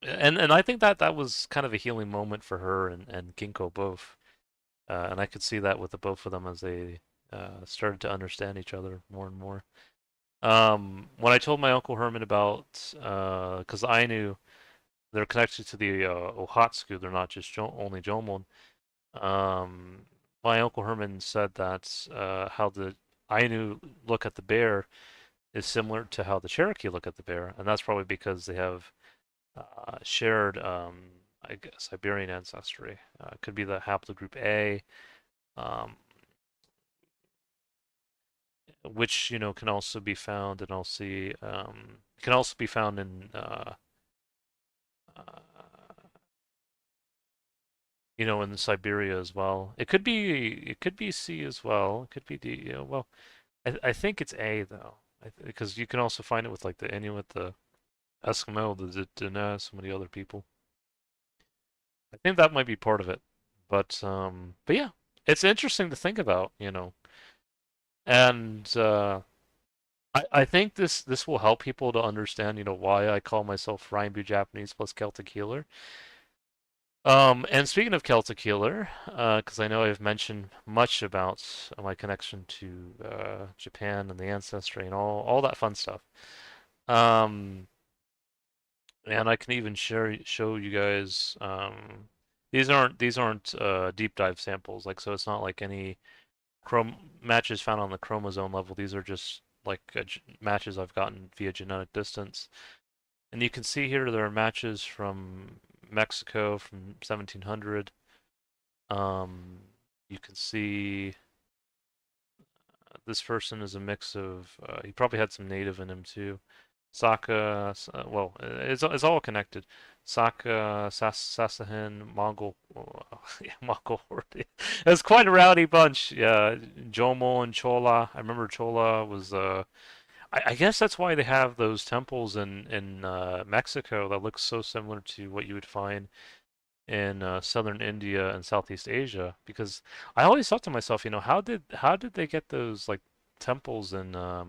And I think that was kind of a healing moment for her and Ginkgo both. And I could see that with the both of them as they started to understand each other more and more. When I told my Uncle Herman about, because I knew they're connected to the Okhotsk, they're not just only Jomon. Um, my Uncle Herman said that how the Ainu look at the bear is similar to how the Cherokee look at the bear, and that's probably because they have shared, I guess, Siberian ancestry. Could be the haplogroup A, um, which can also be found, and also can also be found in uh, in Siberia as well. It could be C as well. It could be D. Well, I think it's A though, because you can also find it with like the Inuit, the Eskimo, the Dene, some of the other people. I think that might be part of it. But yeah, it's interesting to think about, and I think this will help people to understand, why I call myself Rainbu Japanese plus Celtic healer. And speaking of Celtic healer, because I know I've mentioned much about my connection to Japan and the ancestry and all that fun stuff. Um, and I can even show you guys. These aren't deep dive samples, like so. It's not like any matches found on the chromosome level. These are just like matches I've gotten via genetic distance. And you can see here there are matches from Mexico from 1700. Um, you can see this person is a mix of, he probably had some native in him too. Saka, well, it's all connected. Saka, Sasahan, Mongol, yeah, Mongol horde. It's quite a rowdy bunch. Yeah, Jomon, Chola. I remember Chola was, I guess that's why they have those temples in Mexico that look so similar to what you would find in southern India and Southeast Asia. Because I always thought to myself, how did they get those like temples in uh,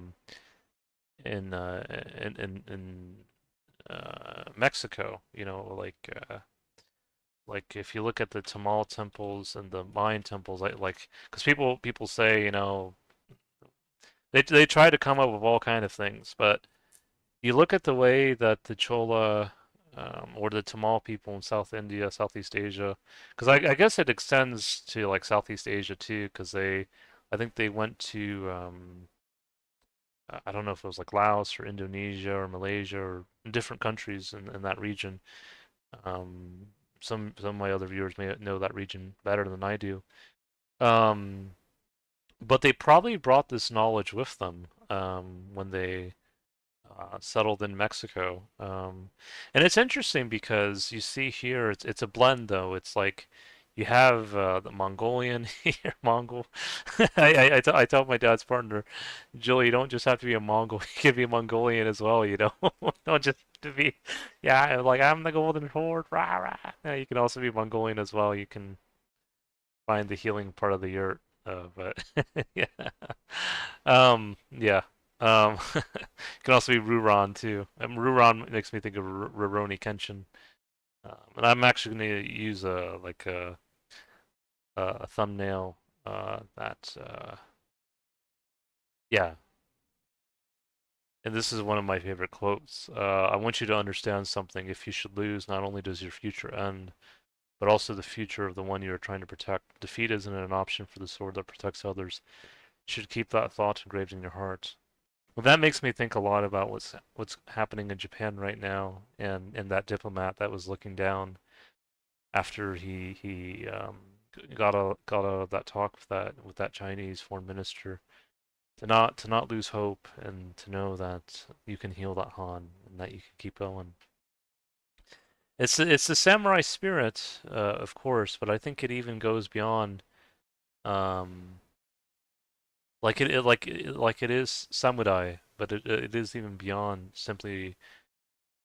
in Mexico? Like if you look at the Tamal temples and the Mayan temples, like because people say they try to come up with all kind of things, but you look at the way that the Chola or the Tamal people in South India, Southeast Asia, because I guess it extends to like Southeast Asia too, because I think they went to, I don't know if it was like Laos or Indonesia or Malaysia or different countries in that region. Um, some of my other viewers may know that region better than I do. Um, but they probably brought this knowledge with them when they settled in Mexico. And it's interesting because you see here it's a blend though. It's like you have the Mongolian here, Mongol. I tell my dad's partner, Julie, you don't just have to be a Mongol, you can be a Mongolian as well, you know? Don't just to be, yeah, like I'm the Golden Horde, rah rah. Yeah, you can also be Mongolian as well. You can find the healing part of the yurt. But yeah. Yeah. It can also be Ruron too. Ruron makes me think of Rurouni Kenshin. And I'm actually going to use a thumbnail that yeah. And this is one of my favorite quotes. I want you to understand something. If you should lose, not only does your future end, but also the future of the one you are trying to protect. Defeat isn't an option for the sword that protects others. You should keep that thought engraved in your heart. Well, that makes me think a lot about what's happening in Japan right now, and that diplomat that was looking down after he got out of that talk with that Chinese foreign minister, to not lose hope and to know that you can heal that Han and that you can keep going. It's the samurai spirit, of course, but I think it even goes beyond, um, like it is samurai, but it is even beyond simply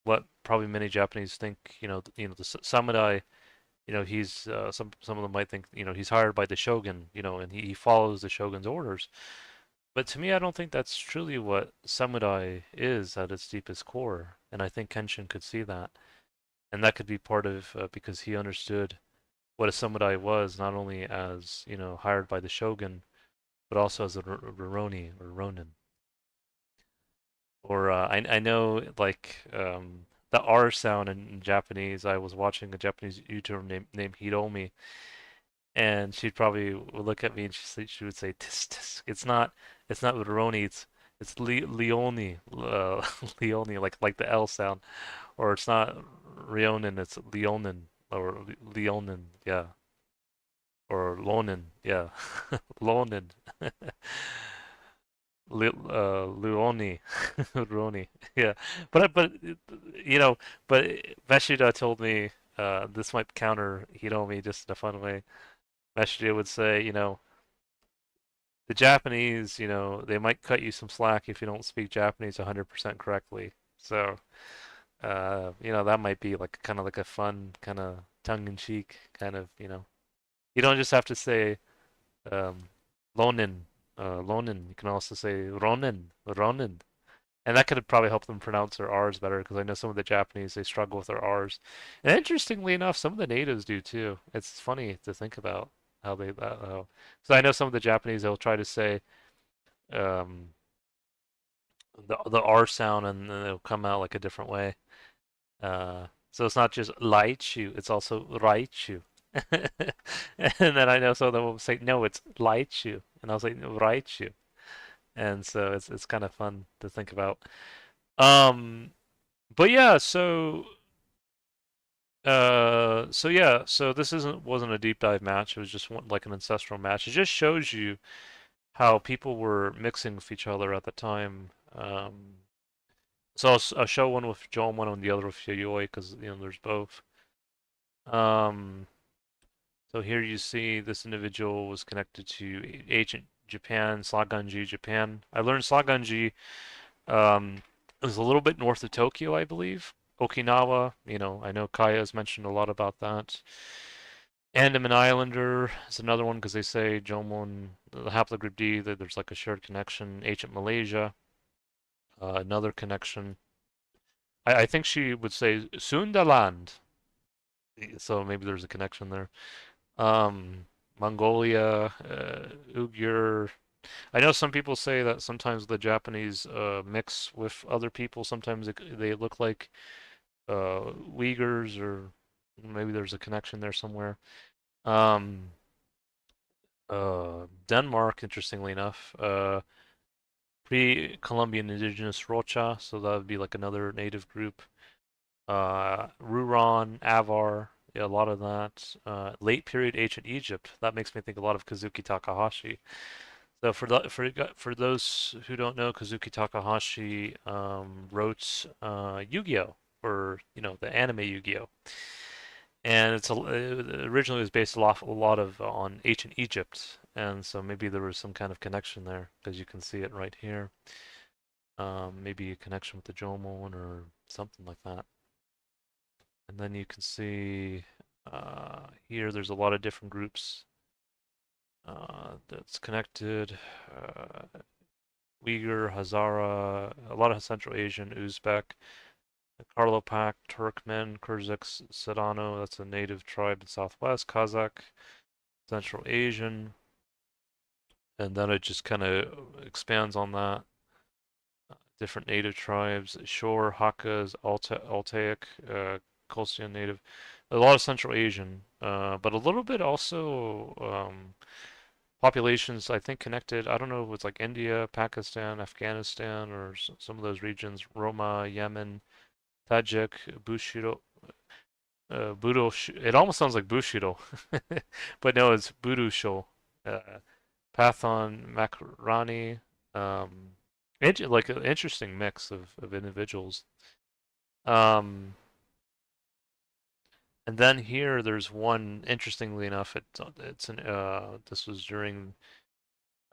what probably many Japanese think. The samurai. He's some of them might think he's hired by the shogun. And he follows the shogun's orders. But to me, I don't think that's truly what samurai is at its deepest core. And I think Kenshin could see that, and that could be part of because he understood what a samurai was, not only as hired by the shogun, but also as a Rurouni or Ronin. Or I know like the R sound in Japanese. I was watching a Japanese YouTuber named Hiromi, and she'd probably would look at me and she would say tis tis. It's not Rurouni. It's Leone, Leone, like the L sound. Or it's not Rionin. It's Leonin or Leonin. Yeah. Or Lonin. Yeah. Lonin. Luoni, Ruoni, yeah, but but Meshida told me this might counter Hiromi just in a fun way. Meshida would say, the Japanese, they might cut you some slack if you don't speak Japanese 100% correctly. So, that might be like kind of like a fun kind of tongue-in-cheek kind of. You don't just have to say um, Lonin, Lonin. You can also say Ronin, Ronin. And that could probably help them pronounce their R's better because I know some of the Japanese they struggle with their R's. And interestingly enough, some of the natives do too. It's funny to think about how they how. So I know some of the Japanese they'll try to say um, the R sound and then it'll come out like a different way. So it's not just Laichu, it's also Raichu. And then I know some of them will say, no, it's Laichu. And I'll say, no, Raichu. And so it's kind of fun to think about. Um, but yeah, so this wasn't a deep dive match. It was just like an ancestral match. It just shows you how people were mixing with each other at the time. So I'll show one with Jomon and the other with Yayoi because there's both. Um, so here you see this individual was connected to ancient Japan, Saganji, Japan. I learned Saganji is a little bit north of Tokyo, I believe. Okinawa, I know Kaya has mentioned a lot about that. Andaman Islander is another one because they say Jomon, the haplogroup D, that there's like a shared connection. Ancient Malaysia, another connection. I think she would say Sundaland, so maybe there's a connection there. Mongolia, Uyghur. I know some people say that sometimes the Japanese mix with other people. Sometimes they look like Uyghurs, or maybe there's a connection there somewhere. Um, Denmark, interestingly enough, pre-Columbian indigenous Rocha, so that would be like another native group. Ruron, Avar, yeah, a lot of that. Late period ancient Egypt. That makes me think a lot of Kazuki Takahashi. So for those who don't know, Kazuki Takahashi wrote Yu-Gi-Oh! Or the anime Yu-Gi-Oh! And it originally was based off a lot of on ancient Egypt, and so maybe there was some kind of connection there because you can see it right here. Maybe a connection with the Jomon or something like that. And then you can see here there's a lot of different groups that's connected. Uyghur, Hazara, a lot of Central Asian, Uzbek, Karlopak, Turkmen, Kyrgyz, Sedano, that's a native tribe in Southwest, Kazakh, Central Asian, and then it just kind of expands on that. Different native tribes, Shor, Hakkas, Altaic, Kolstian native, a lot of Central Asian, but a little bit also populations I think connected. I don't know if it's like India, Pakistan, Afghanistan, or some of those regions. Roma, Yemen, Tajik, Bushido, Budo. It almost sounds like Bushido, but no, it's Budusho. Pathon, Makarani. Um, like an interesting mix of individuals. Um, and then here there's one, interestingly enough, this was during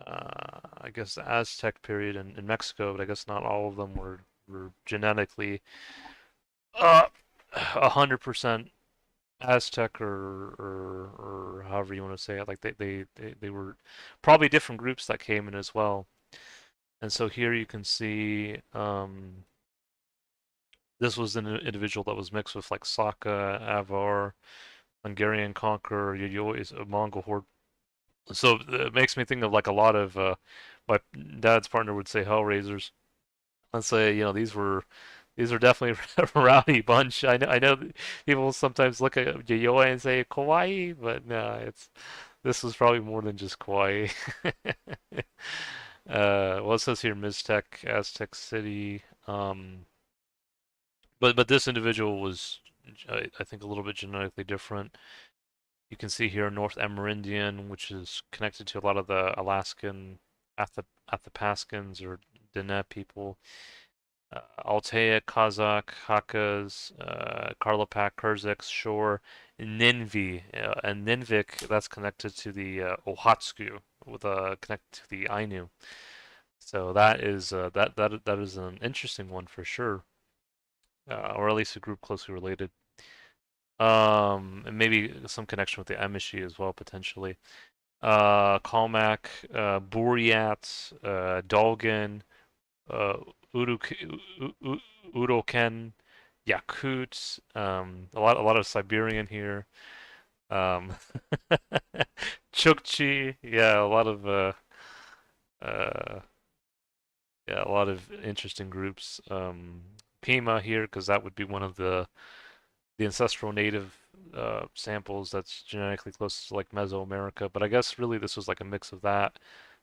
I guess the Aztec period in Mexico, but I guess not all of them were genetically 100% Aztec or however you want to say it. Like they were probably different groups that came in as well. And so here you can see this was an individual that was mixed with like Saka, Avar, Hungarian conqueror, Yayoi, a Mongol horde. So it makes me think of like a lot of my dad's partner would say Hellraisers. Let's say these are definitely a rowdy bunch. I know people sometimes look at Yayoi and say kawaii, but no, this was probably more than just kawaii. Well, it says here Miztec, Aztec City. But this individual was, I think, a little bit genetically different. You can see here North Amerindian, which is connected to a lot of the Alaskan Athapaskans or Diné people. Altaic, Kazakh, Hakkas, Karlopak, Kyrgyz, Shor, Ninvi, and Ninvik. That's connected to the Okhotsk, with connected to the Ainu. So that is an interesting one for sure, or at least a group closely related. And maybe some connection with the Emishi as well, potentially. Kalmak, Buryat, Dolgan, uh, Uruk, Uroken, Yakut, a lot of Siberian here. Um, Chukchi, yeah, uh, yeah, a lot of interesting groups. Pima here, because that would be one of the ancestral native samples that's genetically close to like Mesoamerica. But I guess really this was like a mix of that,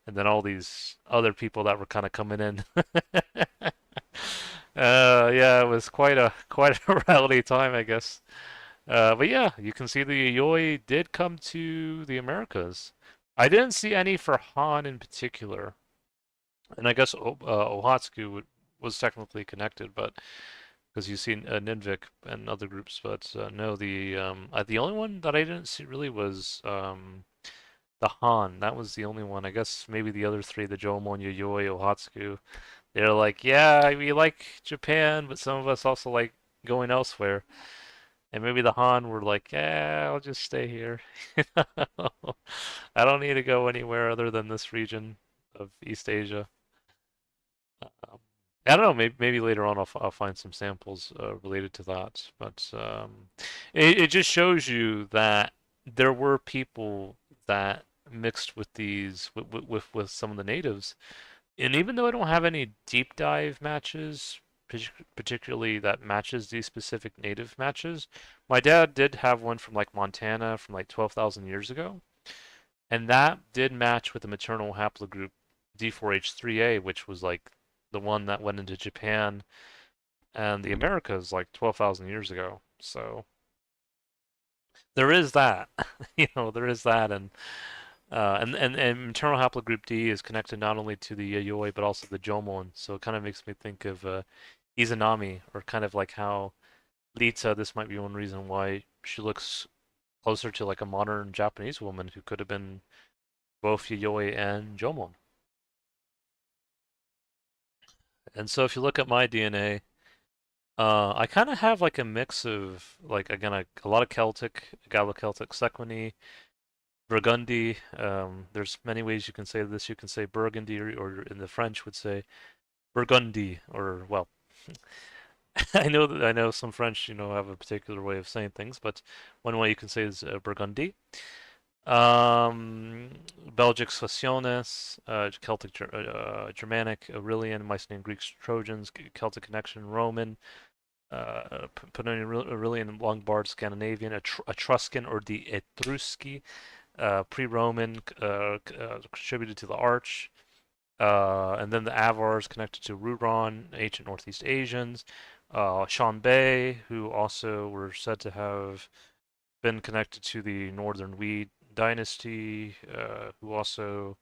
and then all these other people that were kind of coming in. Yeah, it was quite a rowdy time, I guess. But yeah, you can see the Yayoi did come to the Americas. I didn't see any for Han in particular, and I guess Okhotsk was technically connected, but because you see Ninvik and other groups, but no, the only one that I didn't see really was the Han. That was the only one. I guess maybe the other three, the Jomon, Yayoi, Ohatsuku, they're like, yeah, we like Japan, but some of us also like going elsewhere. And maybe the Han were like, yeah, I'll just stay here. I don't need to go anywhere other than this region of East Asia. Um, I don't know. Maybe later on I'll find some samples related to that. But it just shows you that there were people that mixed with these with some of the natives. And even though I don't have any deep dive matches, particularly that matches these specific native matches, my dad did have one from like Montana from like 12,000 years ago, and that did match with the maternal haplogroup D4H3A, which was like the one that went into Japan and the Americas like 12,000 years ago. So there is that, there is that, and maternal haplogroup D is connected not only to the Yayoi but also the Jomon. So it kind of makes me think of Izanami, or kind of like how Lita. This might be one reason why she looks closer to like a modern Japanese woman who could have been both Yayoi and Jomon. And so if you look at my DNA, I kind of have like a mix of like again a lot of Celtic, Gallo-Celtic, Sequany, Burgundy. There's many ways you can say this. You can say Burgundy, or in the French would say Burgundy, or well, I know some French have a particular way of saying things, but one way you can say is Burgundy. Um, Belgic Swasiones, Celtic, Germanic, Aurelian, Mycenaean Greeks, Trojans, Celtic connection, Roman, Pannonian, Aurelian, Lombard, Scandinavian, Etruscan or the Etruski, pre-Roman, contributed to the Arch, and then the Avars connected to Ruron, ancient Northeast Asians, Shanbei, who also were said to have been connected to the Northern Wei dynasty, who also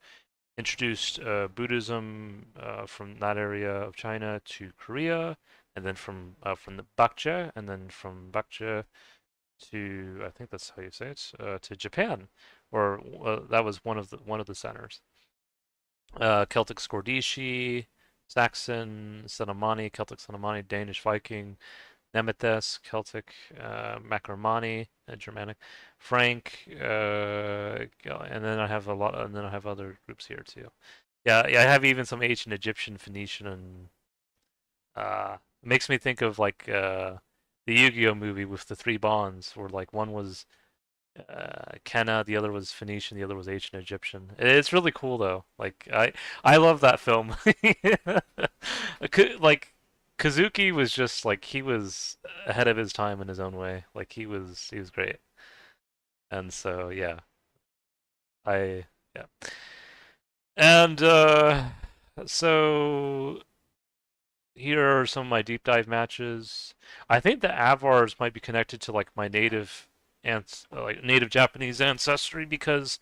introduced Buddhism from that area of China to Korea, and then from the Bakje, and then from Bakje to, I think that's how you say it, to Japan, or that was one of the centers. Celtic Scordisci, Saxon, Cenomani, Celtic Cenomani, Danish Viking, Nemethes, Celtic, Macromani, Germanic, Frank, and then I have and then I have other groups here too. Yeah, yeah, I have even some ancient Egyptian, Phoenician, and it makes me think of like the Yu-Gi-Oh movie with the three bonds, where like one was Kenna, the other was Phoenician, the other was ancient Egyptian. It's really cool though. Like I love that film. Like Kazuki was just like he was ahead of his time in his own way. Like he was great. And so yeah, I yeah. And so here are some of my deep dive matches. I think the Avars might be connected to like my native and like native Japanese ancestry, because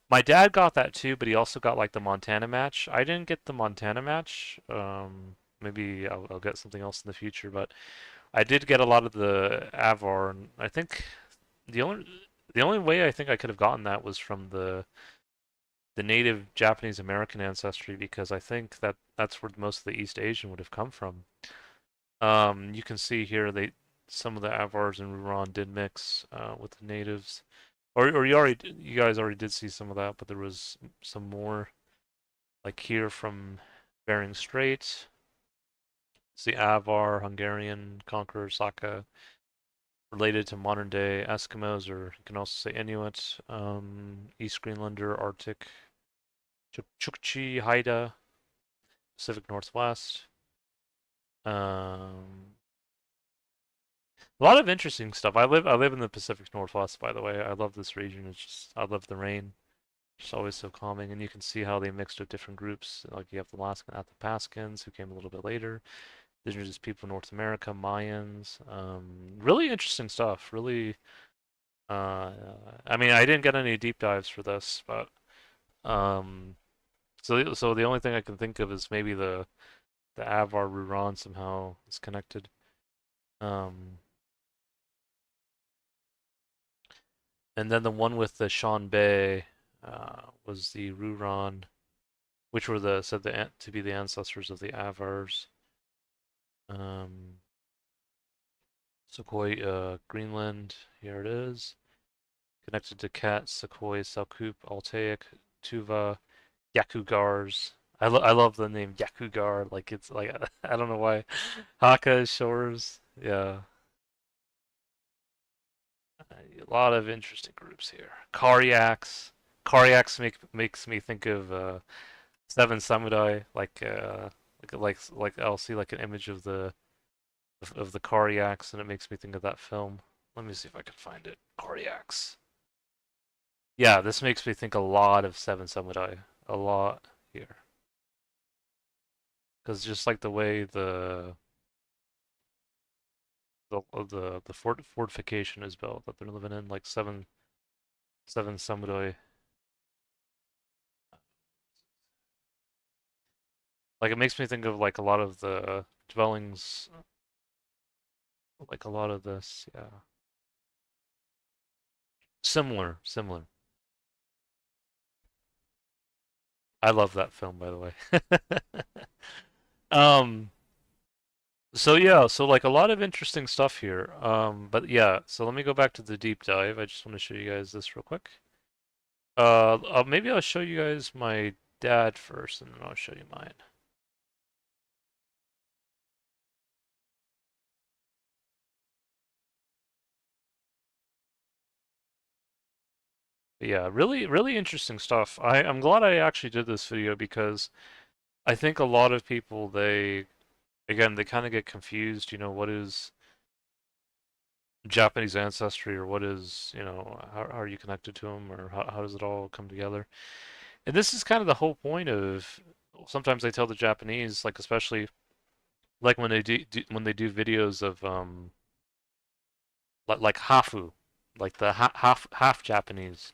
my dad got that too, but he also got like the Montana match. I didn't get the Montana match. Maybe I'll get something else in the future, but I did get a lot of the Avar, and I think the only the only way I think I could have gotten that was from the native Japanese American ancestry, because I think that's where most of the East Asian would have come from. You can see here some of the Avars in Rurouni did mix with the natives, or you guys already did see some of that, but there was some more like here from Bering Strait. It's the Avar Hungarian conqueror Saka, related to modern day Eskimos, or you can also say Inuit, East Greenlander, Arctic, Chukchi, Haida, Pacific Northwest. Um, a lot of interesting stuff. I live in the Pacific Northwest, by the way. I love this region. It's just I love the rain. It's always so calming, and you can see how they mixed with different groups. Like you have the Alaskan Athapaskans, who came a little bit later. Indigenous people of North America, Mayans. Really interesting stuff. Really, uh, I mean, I didn't get any deep dives for this, but um, so the only thing I can think of is maybe the Avar Ruran somehow is connected. Um, and then the one with the Shanbei was the Ruran, which were the said to be the ancestors of the Avars. Um, Sukhoi, Greenland. Here it is. Connected to Kat, Sukhoi, Selkup, Altaic, Tuva, Yakugars. I love the name Yakugar. Like it's like I don't know why. Hakka shores. Yeah, a lot of interesting groups here. Karyaks. Karyaks makes me think of Seven Samurai. Like I'll see like an image of the Karyaks, and it makes me think of that film. Let me see if I can find it. Karyaks. Yeah, this makes me think a lot of Seven Samurai. A lot here. Because just like the way the fortification is built that they're living in, like seven samurai. Like it makes me think of like a lot of the dwellings, like a lot of this. Yeah, similar. I love that film, by the way. um. So yeah, so like a lot of interesting stuff here. But yeah, so let me go back to the deep dive. I just want to show you guys this real quick. Maybe I'll show you guys my dad first, and then I'll show you mine. But yeah, really interesting stuff. I'm glad I actually did this video because I think a lot of people again they kind of get confused. What is Japanese ancestry, or what is how are you connected to them, or how does it all come together? And this is kind of the whole point of. Sometimes I tell the Japanese, like especially like when when they do videos of like hafu, like the half Japanese.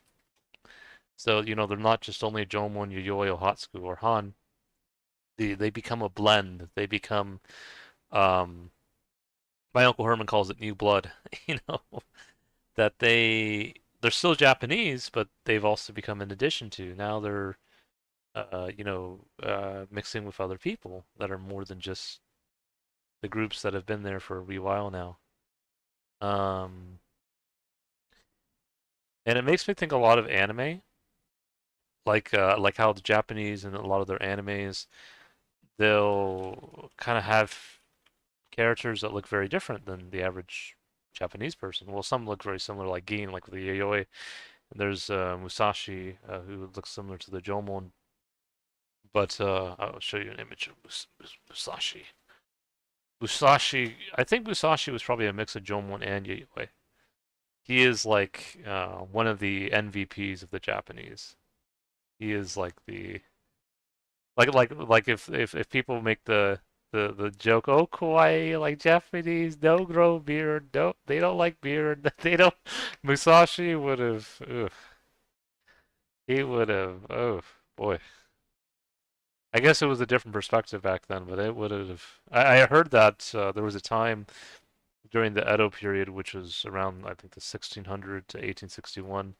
So they're not just only Jomon, Yayoi, Okhotsk, or Han. They become a blend. They become um my Uncle Herman calls it new blood, you know, that they're still Japanese, but they've also become an addition to. Now they're mixing with other people that are more than just the groups that have been there for a wee while now. Um and it makes me think a lot of anime, like how the Japanese and a lot of their animes, they'll kind of have characters that look very different than the average Japanese person. Well, some look very similar, like Gin, like the Yayoi. And there's Musashi, who looks similar to the Jomon. But I'll show you an image of Musashi. I think Musashi was probably a mix of Jomon and Yayoi. He is like one of the MVPs of the Japanese. He is like the like if people make the joke, oh kawaii, like Japanese don't grow beard, they don't like beard, they don't. Musashi would have, he would have, oh boy. I guess it was a different perspective back then, but it would have. I heard that there was a time during the Edo period, which was around I think the 1600 to 1861,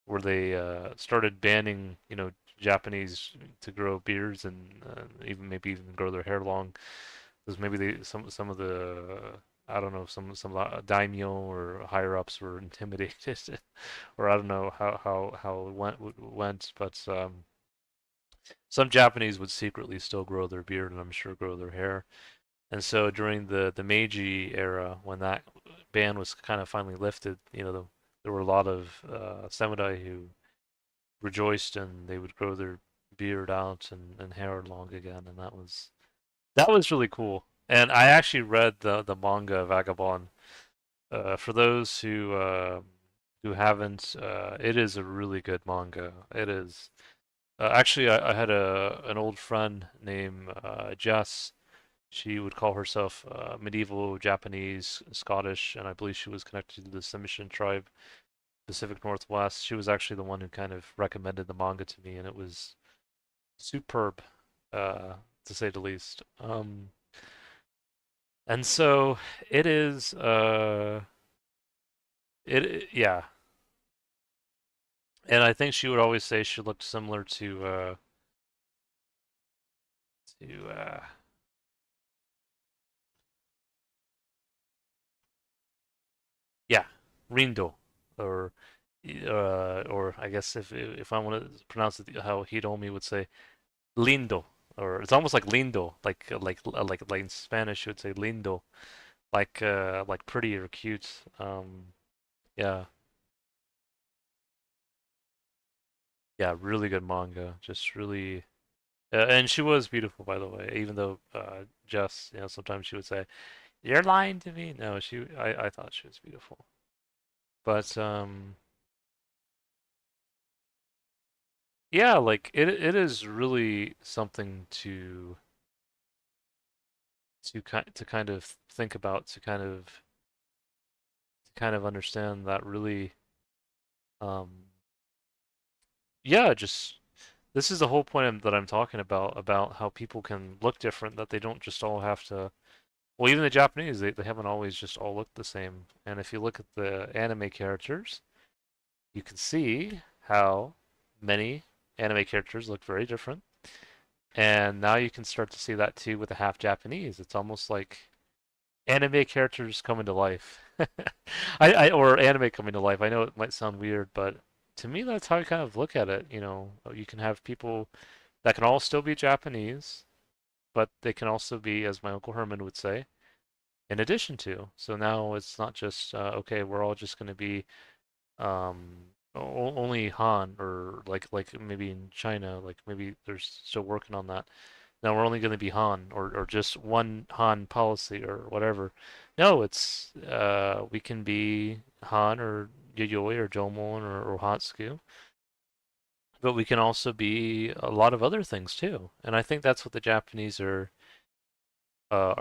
where they started banning, Japanese to grow beards and even maybe even grow their hair long, because maybe some of the I don't know, some daimyo or higher ups were intimidated, or I don't know how it went, but some Japanese would secretly still grow their beard and I'm sure grow their hair. And so during the Meiji era, when that ban was kind of finally lifted, there were a lot of samurai who rejoiced and they would grow their beard out and hair long again, and that was really cool. And I actually read the manga Vagabond. For those who haven't, it is a really good manga. It is. Actually, I had an old friend named Jess. She would call herself medieval Japanese Scottish, and I believe she was connected to the Tsimshian tribe, Pacific Northwest. She was actually the one who kind of recommended the manga to me, and it was superb, uh, to say the least. And so it is. Yeah, and I think she would always say she looked similar to yeah, Rindo, or or I guess if I want to pronounce it how Hiromi would say lindo, or it's almost like lindo, like in Spanish you would say lindo, like pretty or cute. Yeah, yeah, really good manga, just really. And she was beautiful, by the way. Even though Jess, sometimes she would say, "You're lying to me." No, I thought she was beautiful. But yeah, like it is really something to kind of think about, to kind of understand that really, um, yeah, just this is the whole point that I'm talking about how people can look different, that they don't just all have to. Well, even the Japanese, they haven't always just all looked the same. And if you look at the anime characters, you can see how many anime characters look very different. And now you can start to see that too with the half Japanese. It's almost like anime characters coming to life. Or anime coming to life. I know it might sound weird, but to me that's how I kind of look at it. You can have people that can all still be Japanese, but they can also be, as my Uncle Herman would say, in addition to. So now it's not just okay, we're all just going to be only Han, or like maybe in China, like maybe they're still working on that. Now we're only going to be Han, or just one Han policy or whatever. No, it's we can be Han or Yayoi or Jomon or Okhotsk, but we can also be a lot of other things too. And I think that's what the Japanese are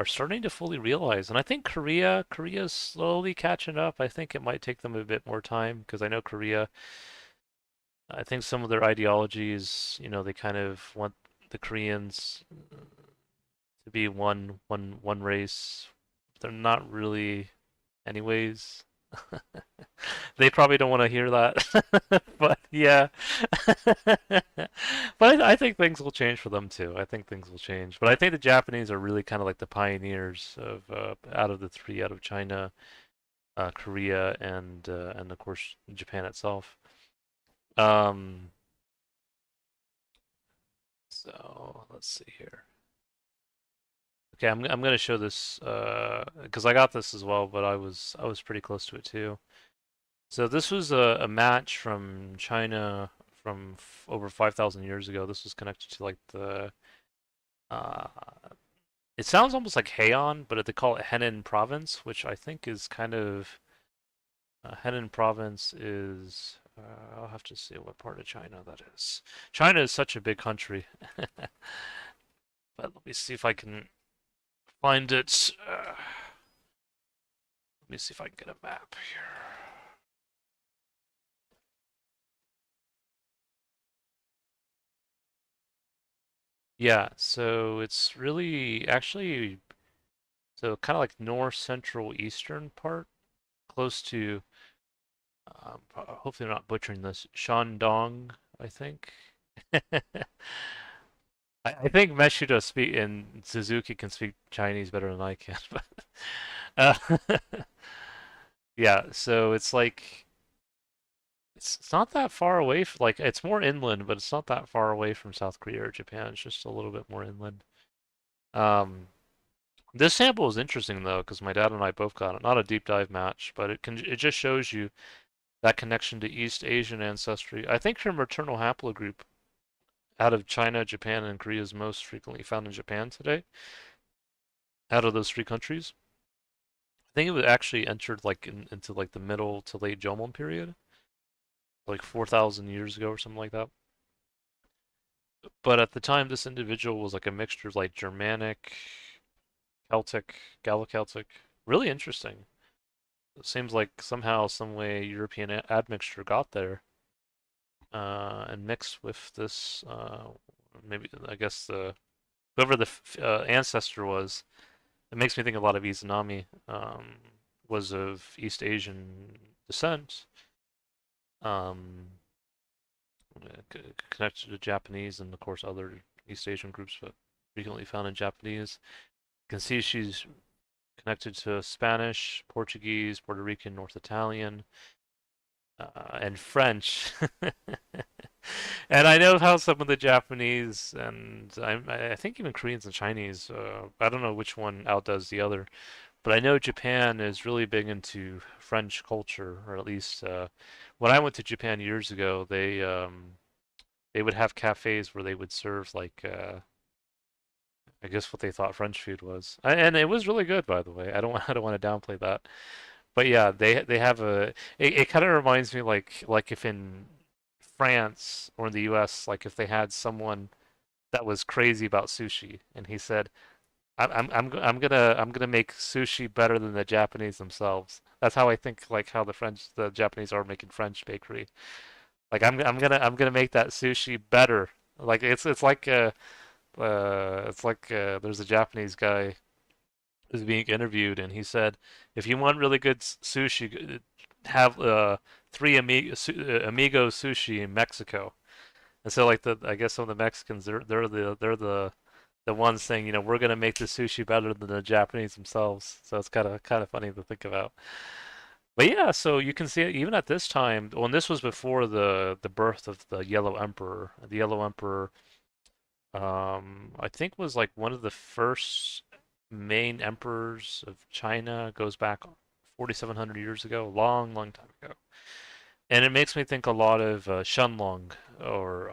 starting to fully realize. And I think Korea is slowly catching up. I think it might take them a bit more time because I know Korea. I think some of their ideologies, they kind of want the Koreans to be one race. They're not really, anyways. They probably don't want to hear that, but yeah. But I think things will change for them too. I think things will change. But I think the Japanese are really kind of like the pioneers of out of the three, out of China, Korea, and of course Japan itself. Um, so let's see here. Okay, I'm gonna show this because I got this as well, but I was pretty close to it too. So this was a match from China from over 5,000 years ago. This was connected to like uh, it sounds almost like Heian, but they call it Henan Province, which I think is kind of Henan Province is. I'll have to see what part of China that is. China is such a big country, but let me see if I can find it. Let me see if I can get a map here. Yeah, so it's really actually so kind of like north central eastern part, close to hopefully I'm not butchering this, Shandong, I think. I think Meshuda speak and Suzuki can speak Chinese better than I can, but uh, yeah. So it's like it's not that far away. Like it's more inland, but it's not that far away from South Korea or Japan. It's just a little bit more inland. Um, this sample is interesting though, because my dad and I both got it. Not a deep dive match, but it just shows you that connection to East Asian ancestry. I think her maternal haplogroup out of China, Japan, and Korea is most frequently found in Japan today. Out of those three countries, I think it was actually entered like into like the middle to late Jomon period, like 4,000 years ago or something like that. But at the time, this individual was like a mixture of like Germanic, Celtic, Gallo-Celtic. Really interesting. It seems like somehow, some way, European admixture got there and mixed with this. Maybe I guess whoever the ancestor was. It makes me think a lot of Izanami was of East Asian descent, um, connected to Japanese and of course other East Asian groups, but frequently found in Japanese. You can see she's connected to Spanish, Portuguese, Puerto Rican, North Italian, and French. And I know how some of the Japanese and I think even Koreans and Chinese, I don't know which one outdoes the other, but I know Japan is really big into French culture, or at least when I went to Japan years ago, they would have cafes where they would serve like I guess what they thought French food was, and it was really good, by the way. I don't want to downplay that, but yeah, they have a. It kind of reminds me like if in France or in the U.S., like if they had someone that was crazy about sushi, and he said, I'm gonna make sushi better than the Japanese themselves. That's how I think like how the Japanese are making French bakery. Like I'm gonna make that sushi better. Like it's like there's a Japanese guy who's being interviewed and he said if you want really good sushi, have three amigo sushi in Mexico. And so like I guess some of the Mexicans they're the ones saying, you know, we're gonna make the sushi better than the Japanese themselves. So it's kind of funny to think about. But yeah, so you can see it even at this time. When this was before the birth of the Yellow Emperor. The Yellow Emperor, I think was like one of the first main emperors of China. Goes back 4,700 years ago, long, long time ago. And it makes me think a lot of Shenlong, or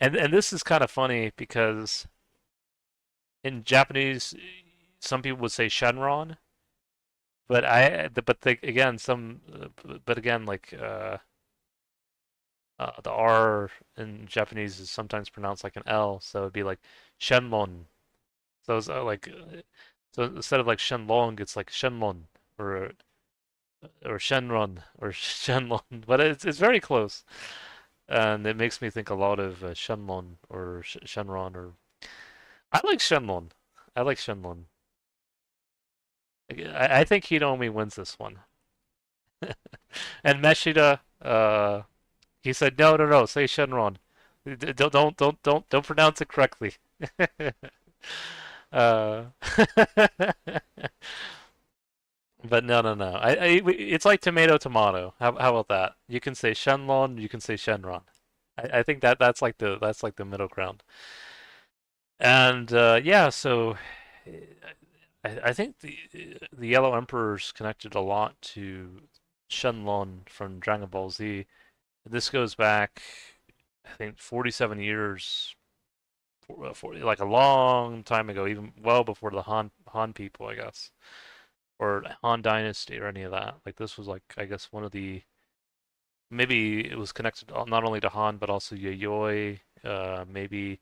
and this is kind of funny because in Japanese, some people would say Shenron, again but again like the R in Japanese is sometimes pronounced like an L, so it'd be like Shenlon. So it's so instead of like Shenlong, it's like Shenlon or or Shenron or Shenlon, but it's very close, and it makes me think a lot of Shenlon or Shenron or I like Shenlon. I like Shenlon. I think Hitomi wins this one. And Meshida, he said, no, no, no, say Shenron. Don't pronounce it correctly. uh, but no, no, no. It's like tomato, tomato. How about that? You can say Shenlon, you can say Shenron. I think that's like the middle ground. And yeah, so I think the Yellow Emperor's connected a lot to Shenlong from Dragon Ball Z. This goes back, I think, 47 years, like a long time ago, even well before the Han people, I guess, or Han Dynasty or any of that. Like this was like I guess one of the maybe it was connected not only to Han but also Yayoi, maybe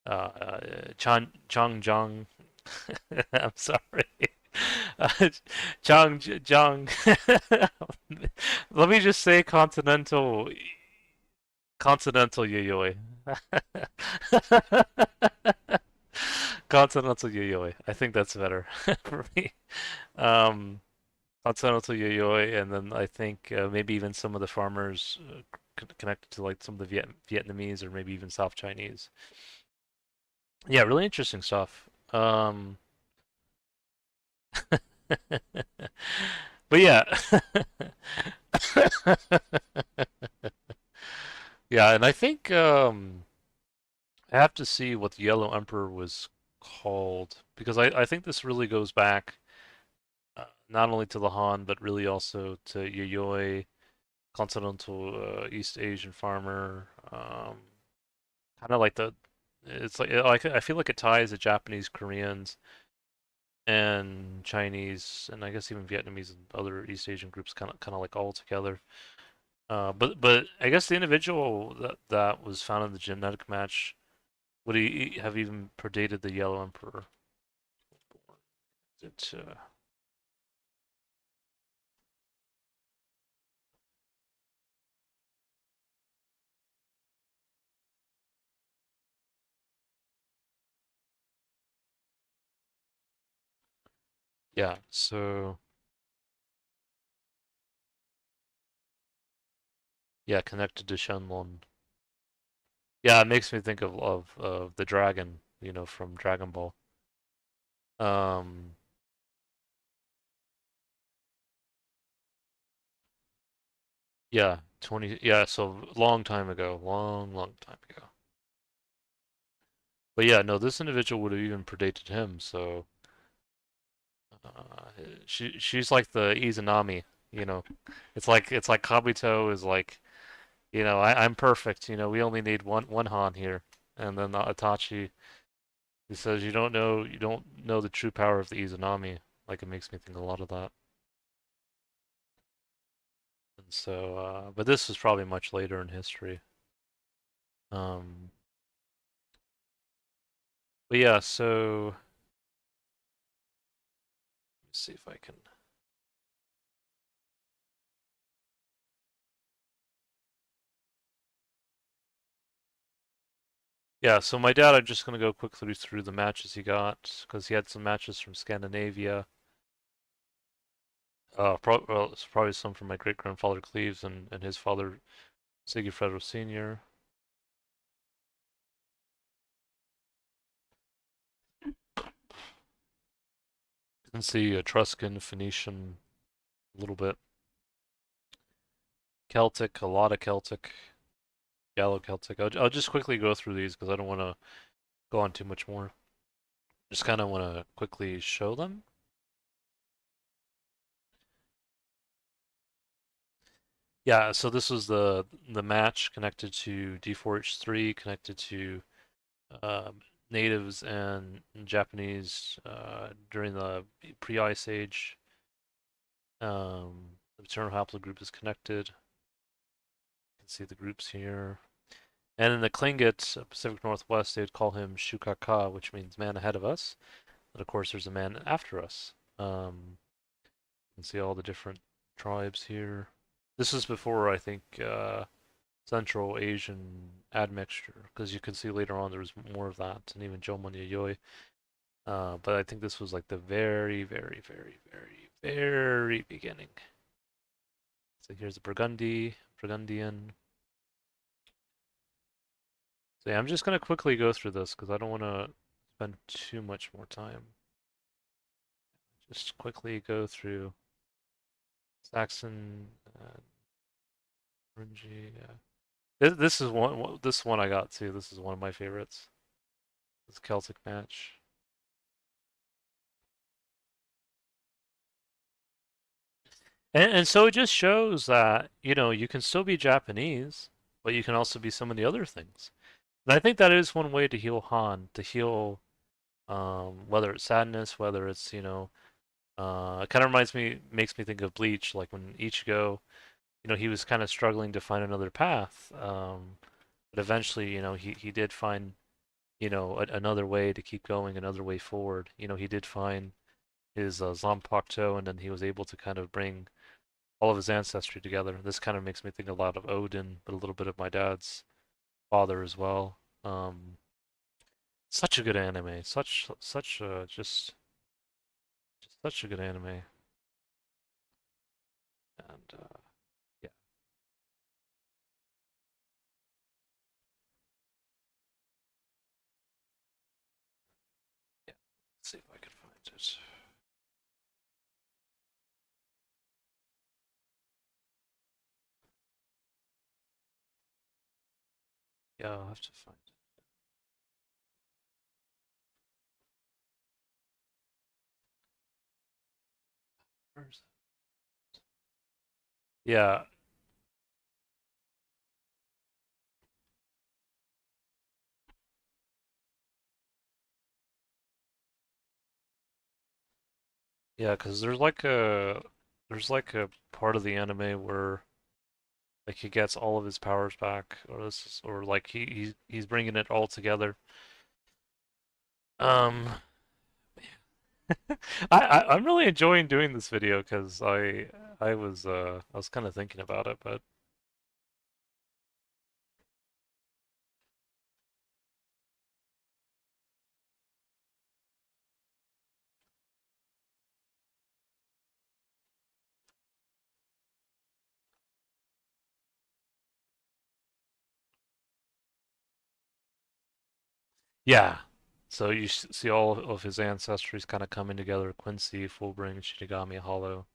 Changjiang. I'm sorry. Changjiang. Let me just say continental Yayoi. Continental Yayoi. I think that's better for me. Um, Continental Yayoi, and then I think maybe even some of the farmers connected to like some of the Vietnamese or maybe even South Chinese. Yeah, really interesting stuff. But yeah. Yeah, and I think I have to see what the Yellow Emperor was called because I think this really goes back not only to the Han but really also to Yayoi, continental East Asian farmer. Kind of like the it's like I feel like it ties the Japanese, Koreans, and Chinese, and I guess even Vietnamese and other East Asian groups kind of like all together. But I guess the individual that was found in the genetic match would he have even predated the Yellow Emperor? It, yeah, so yeah, connected to Shenlong. Yeah, it makes me think of the dragon, from Dragon Ball. Um, yeah, 20, yeah, so long time ago, long time ago. But yeah, no, this individual would have even predated him, so uh, she's like the Izanami, you know. It's like Kabuto is like, I'm perfect, we only need one Han here. And then Itachi he says you don't know the true power of the Izanami. Like it makes me think a lot of that. And so but this was probably much later in history. Um but yeah, so let's see if I can. Yeah, so my dad, I'm just gonna go quickly through the matches he got because he had some matches from Scandinavia. Well, it's probably some from my great grandfather Cleves and his father Sigifredo Senior. You can see Etruscan, Phoenician, a little bit Celtic, a lot of Celtic, Gallo Celtic. I'll just quickly go through these because I don't want to go on too much more. Just kind of want to quickly show them. Yeah, so this was the match connected to D4H3, connected to natives and Japanese during the pre-ice age. The maternal haplogroup is connected. You can see the groups here. And in the Tlingit, Pacific Northwest, they'd call him Shukaka, which means man ahead of us. But of course, there's a man after us. You can see all the different tribes here. This is before, I think, Central Asian admixture, because you can see later on there was more of that, and even Jomon Yayoi. But I think this was like the very, very, very, very, very beginning. So here's the Burgundian. So yeah, I'm just gonna quickly go through this because I don't want to spend too much more time. Just quickly go through Saxon, Orange. This is one I got too. This is one of my favorites. This Celtic match. And so it just shows that, you can still be Japanese, but you can also be so many other things. And I think that is one way to heal Han, to heal whether it's sadness, whether it's, it kind of makes me think of Bleach, like when Ichigo, he was kind of struggling to find another path. But eventually, he did find, another way to keep going, another way forward. He did find his Zanpakuto, and then he was able to kind of bring all of his ancestry together. This kind of makes me think a lot of Odin, but a little bit of my dad's father as well. Such a good anime. Just such a good anime. And yeah, Yeah, I'll have to find it. Where's it? Yeah, yeah, because there's like a part of the anime where like he gets all of his powers back, or like he's bringing it all together. Um, I'm really enjoying doing this video because I was kind of thinking about it, but yeah. So you see all of his ancestries kind of coming together: Quincy, Fullbring, Shinigami, Hollow.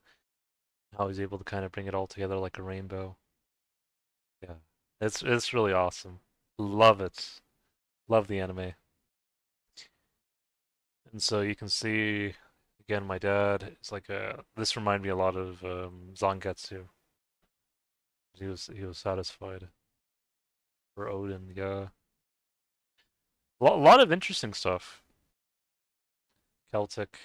How he's able to kind of bring it all together like a rainbow. Yeah, it's really awesome. Love it. Love the anime. And so you can see again, my dad is like a. This reminded me a lot of Zangetsu. He was satisfied for Odin. Yeah, lot of interesting stuff. Celtic.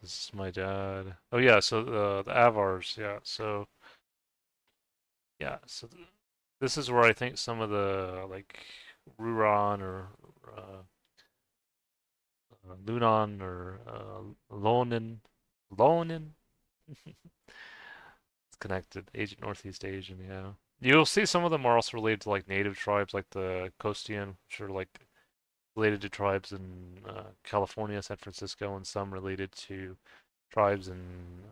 This is my dad. Oh yeah, so the Avars. Yeah, so yeah, so this is where I think some of the like Ruron or uh, Lunan or Lonin. It's connected. Agent Northeast Asian, yeah. You'll see some of them are also related to like native tribes, like the Costian, which are like related to tribes in California, San Francisco, and some related to tribes in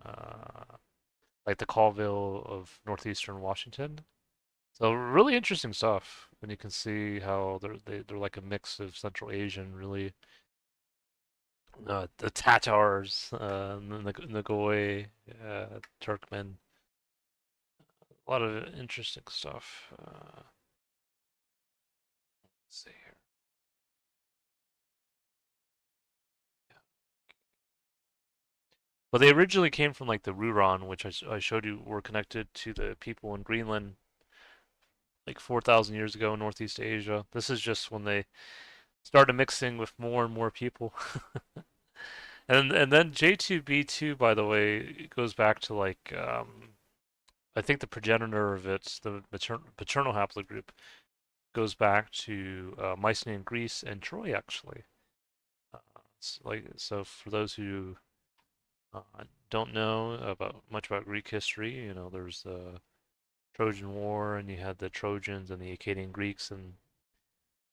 like the Colville of northeastern Washington. So really interesting stuff when you can see how they're like a mix of Central Asian, really the Tatars, the Nagoi, Turkmen, a lot of interesting stuff. Let's see here. But they originally came from like the Ruron, which I showed you were connected to the people in Greenland like 4,000 years ago in Northeast Asia. This is just when they started mixing with more and more people. And then J2B2, by the way, goes back to like I think the progenitor of it, the paternal haplogroup, goes back to Mycenaean Greece and Troy actually. So for those who don't know about much about Greek history, there's the Trojan War, and you had the Trojans and the Akkadian Greeks, and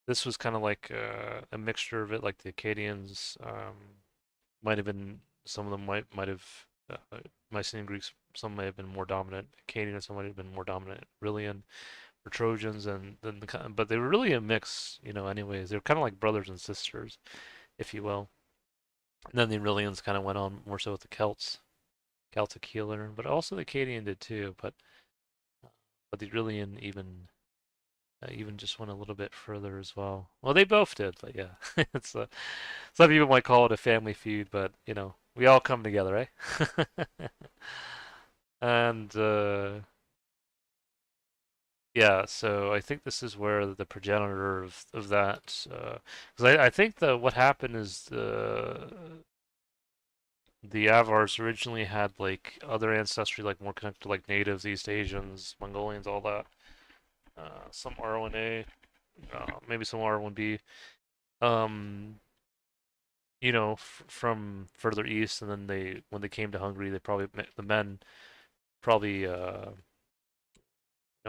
this was kind of like a mixture of it. Like the Akkadians might have been, some of them might have Mycenaean Greeks. Some may have been more dominant Akkadian, some might have been more dominant Aurelian or Trojans, and then but they were really a mix, Anyways, they were kind of like brothers and sisters, if you will. And then the Aurelians kind of went on more so with the Celts, Celtic healer, but also the Akkadian did too. But the Aurelian even just went a little bit further as well. Well, they both did, but yeah, it's some people might call it a family feud, but we all come together, eh? And yeah, so I think this is where the progenitor of that, because I think what happened is the Avars originally had like other ancestry, like more connected to like natives, East Asians, Mongolians, all that. Some R1A, maybe some R1B. Um, from further east, and then when they came to Hungary, they probably the men probably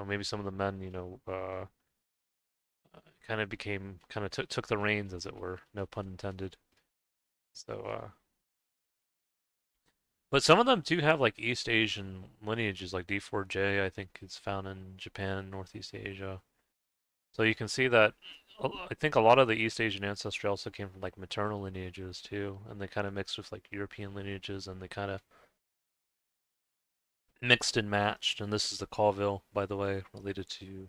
maybe some of the men kind of became kind of took the reins, as it were, no pun intended. So but some of them do have like East Asian lineages, like D4J, I think is found in Japan, Northeast Asia. So you can see that I think a lot of the East Asian ancestry also came from like maternal lineages too, and they kind of mixed with like European lineages, and they kind of mixed and matched. And this is the Colville, by the way, related to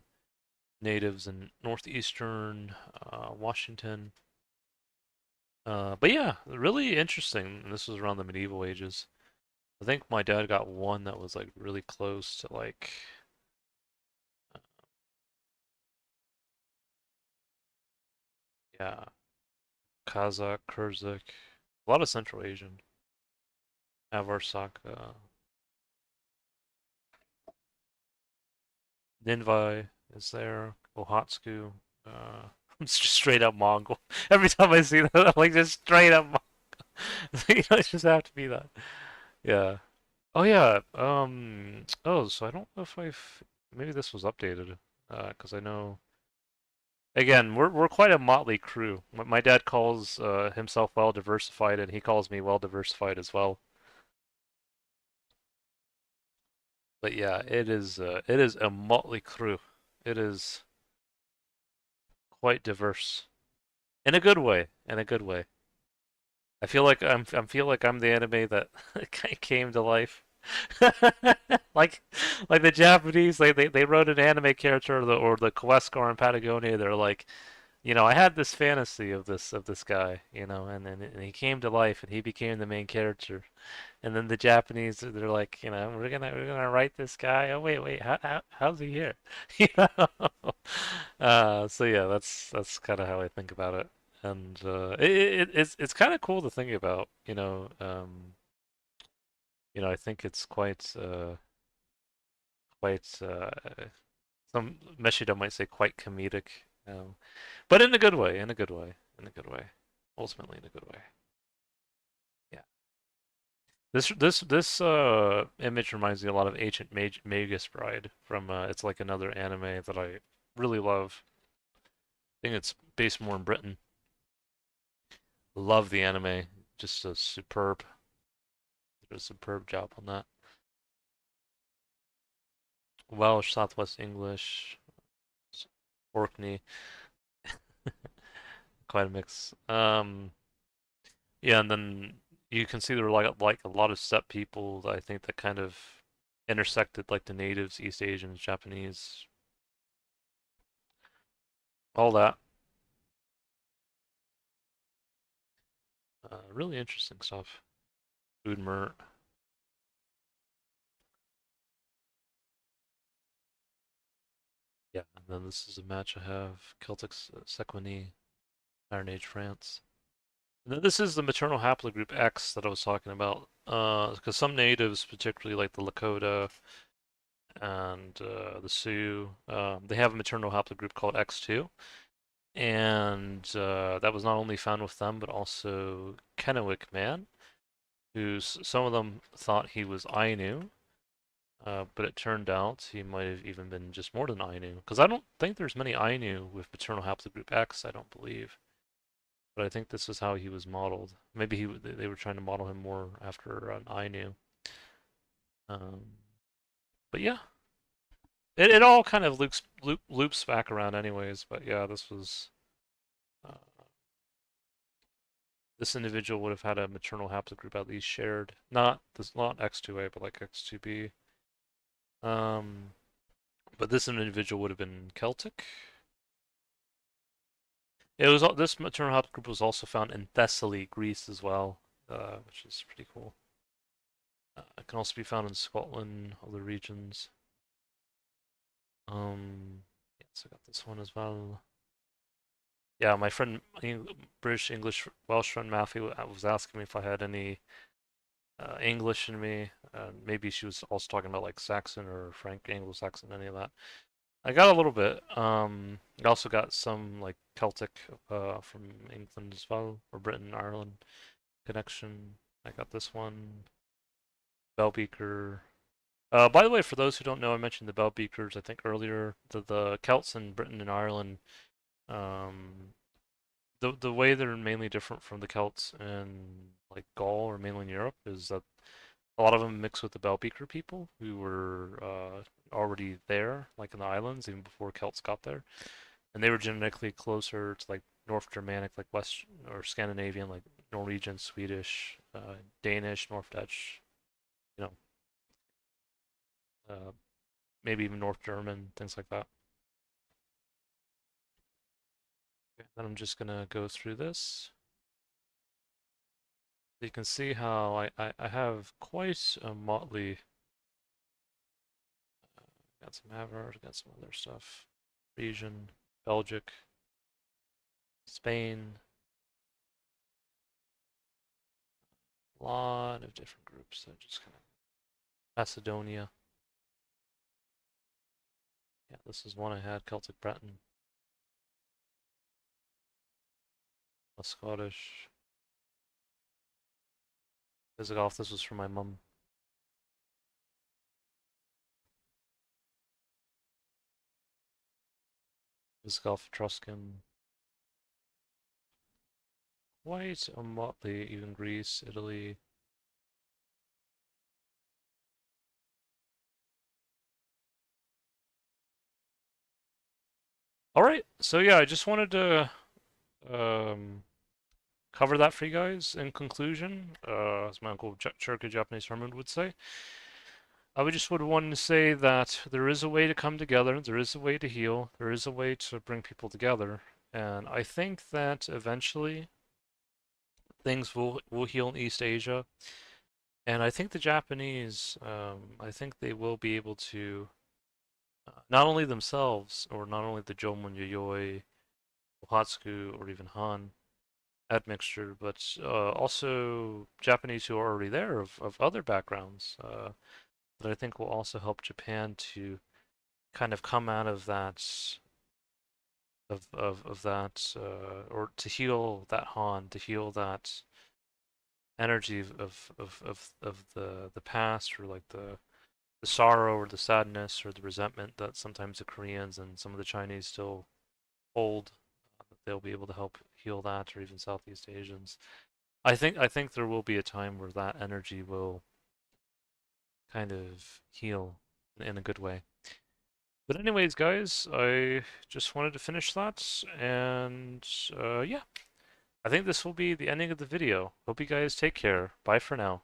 natives in northeastern Washington. But yeah, really interesting. This was around the medieval ages. I think my dad got one that was like really close to like, yeah, Kazakh, Kyrgyz, a lot of Central Asian. Avarsak, Ninvai is there, Okhotsk. It's just straight up Mongol. Every time I see that, I'm like just straight up Mongol. It just have to be that. Yeah. Oh yeah. Oh, so I don't know if I've maybe this was updated. Because I know again we're quite a motley crew. My dad calls himself well diversified, and he calls me well diversified as well. But yeah, it is a motley crew. It is quite diverse in a good way. In a good way. I feel like I'm the anime that came to life. like like the Japanese, they wrote an anime character or the Questcar in Patagonia. They're like, you know, I had this fantasy of this guy, you know, and he came to life and he became the main character. And then the Japanese, they're like, you know, we're gonna write this guy. Oh wait, how's he here? You know. So yeah, that's kind of how I think about it, and it's kind of cool to think about. You know, I think it's quite some Meshida might say quite comedic, but in a good way, in a good way, in a good way, ultimately in a good way. Yeah. This image reminds me a lot of Ancient Magus Bride from it's like another anime that I really love. I think it's based more in Britain. Love the anime. Just a superb, did a superb job on that. Welsh, Southwest English, Orkney, quite a mix. Yeah, and then you can see there were like a lot of steppe people that I think that kind of intersected like the natives, East Asians, Japanese, all that. Really interesting stuff. Udmurt. Yeah, and then this is a match I have. Celtic Sequany, Iron Age France. And then this is the maternal haplogroup X that I was talking about. Because some natives, particularly like the Lakota and the Sioux, they have a maternal haplogroup called X2. And that was not only found with them, but also Kennewick Man, who some of them thought he was Ainu, but it turned out he might have even been just more than Ainu. Because I don't think there's many Ainu with maternal haplogroup X, I don't believe. But I think this is how he was modeled. Maybe they were trying to model him more after an Ainu. Um, but yeah, it all kind of loops back around anyways. But yeah, uh, this individual would have had a maternal haplogroup at least shared. Not X2A, but like X2B. Um, but this individual would have been Celtic. This maternal haplogroup was also found in Thessaly, Greece as well, which is pretty cool. It can also be found in Scotland, other regions. Yes, I got this one as well. Yeah, my friend, British English Welsh friend Matthew was asking me if I had any English in me. Maybe she was also talking about like Saxon or Frank Anglo-Saxon, any of that. I got a little bit. I also got some like Celtic from England as well, or Britain, Ireland connection. I got this one, Bell Beaker. By the way, for those who don't know, I mentioned the Bell Beakers, I think earlier. The Celts in Britain and Ireland, um, the way they're mainly different from the Celts in like Gaul or mainland Europe is that a lot of them mix with the Bell Beaker people who were already there, like in the islands, even before Celts got there, and they were genetically closer to like North Germanic, like West or Scandinavian, like Norwegian, Swedish, Danish, North Dutch, you know, uh, maybe even North German, things like that. Okay, then I'm just gonna go through this. You can see how I have quite a motley. Got some Havard, got some other stuff. Region, Belgic, Spain, a lot of different groups that just kind of Macedonia. Yeah, this is one I had, Celtic Breton, a Scottish. Visigoth, this was from my mum. Visigoth, Etruscan. Quite a motley, even Greece, Italy. Alright, so yeah, I just wanted to um, cover that for you guys in conclusion. As my uncle Cherokee Japanese Herman would say. I would just would want to say that there is a way to come together, there is a way to heal, there is a way to bring people together, and I think that eventually things will heal in East Asia, and I think the Japanese, I think they will be able to not only themselves or not only the Jomon, Yayoi, Okhotsk, or even Han admixture, but also Japanese who are already there of other backgrounds that I think will also help Japan to kind of come out of that of that or to heal that Han, to heal that energy of the past or like the sorrow or the sadness or the resentment that sometimes the Koreans and some of the Chinese still hold. They'll be able to help heal that, or even Southeast Asians. I think there will be a time where that energy will kind of heal in a good way. But anyways, guys, I just wanted to finish that, and yeah, I think this will be the ending of the video. Hope you guys take care. Bye for now.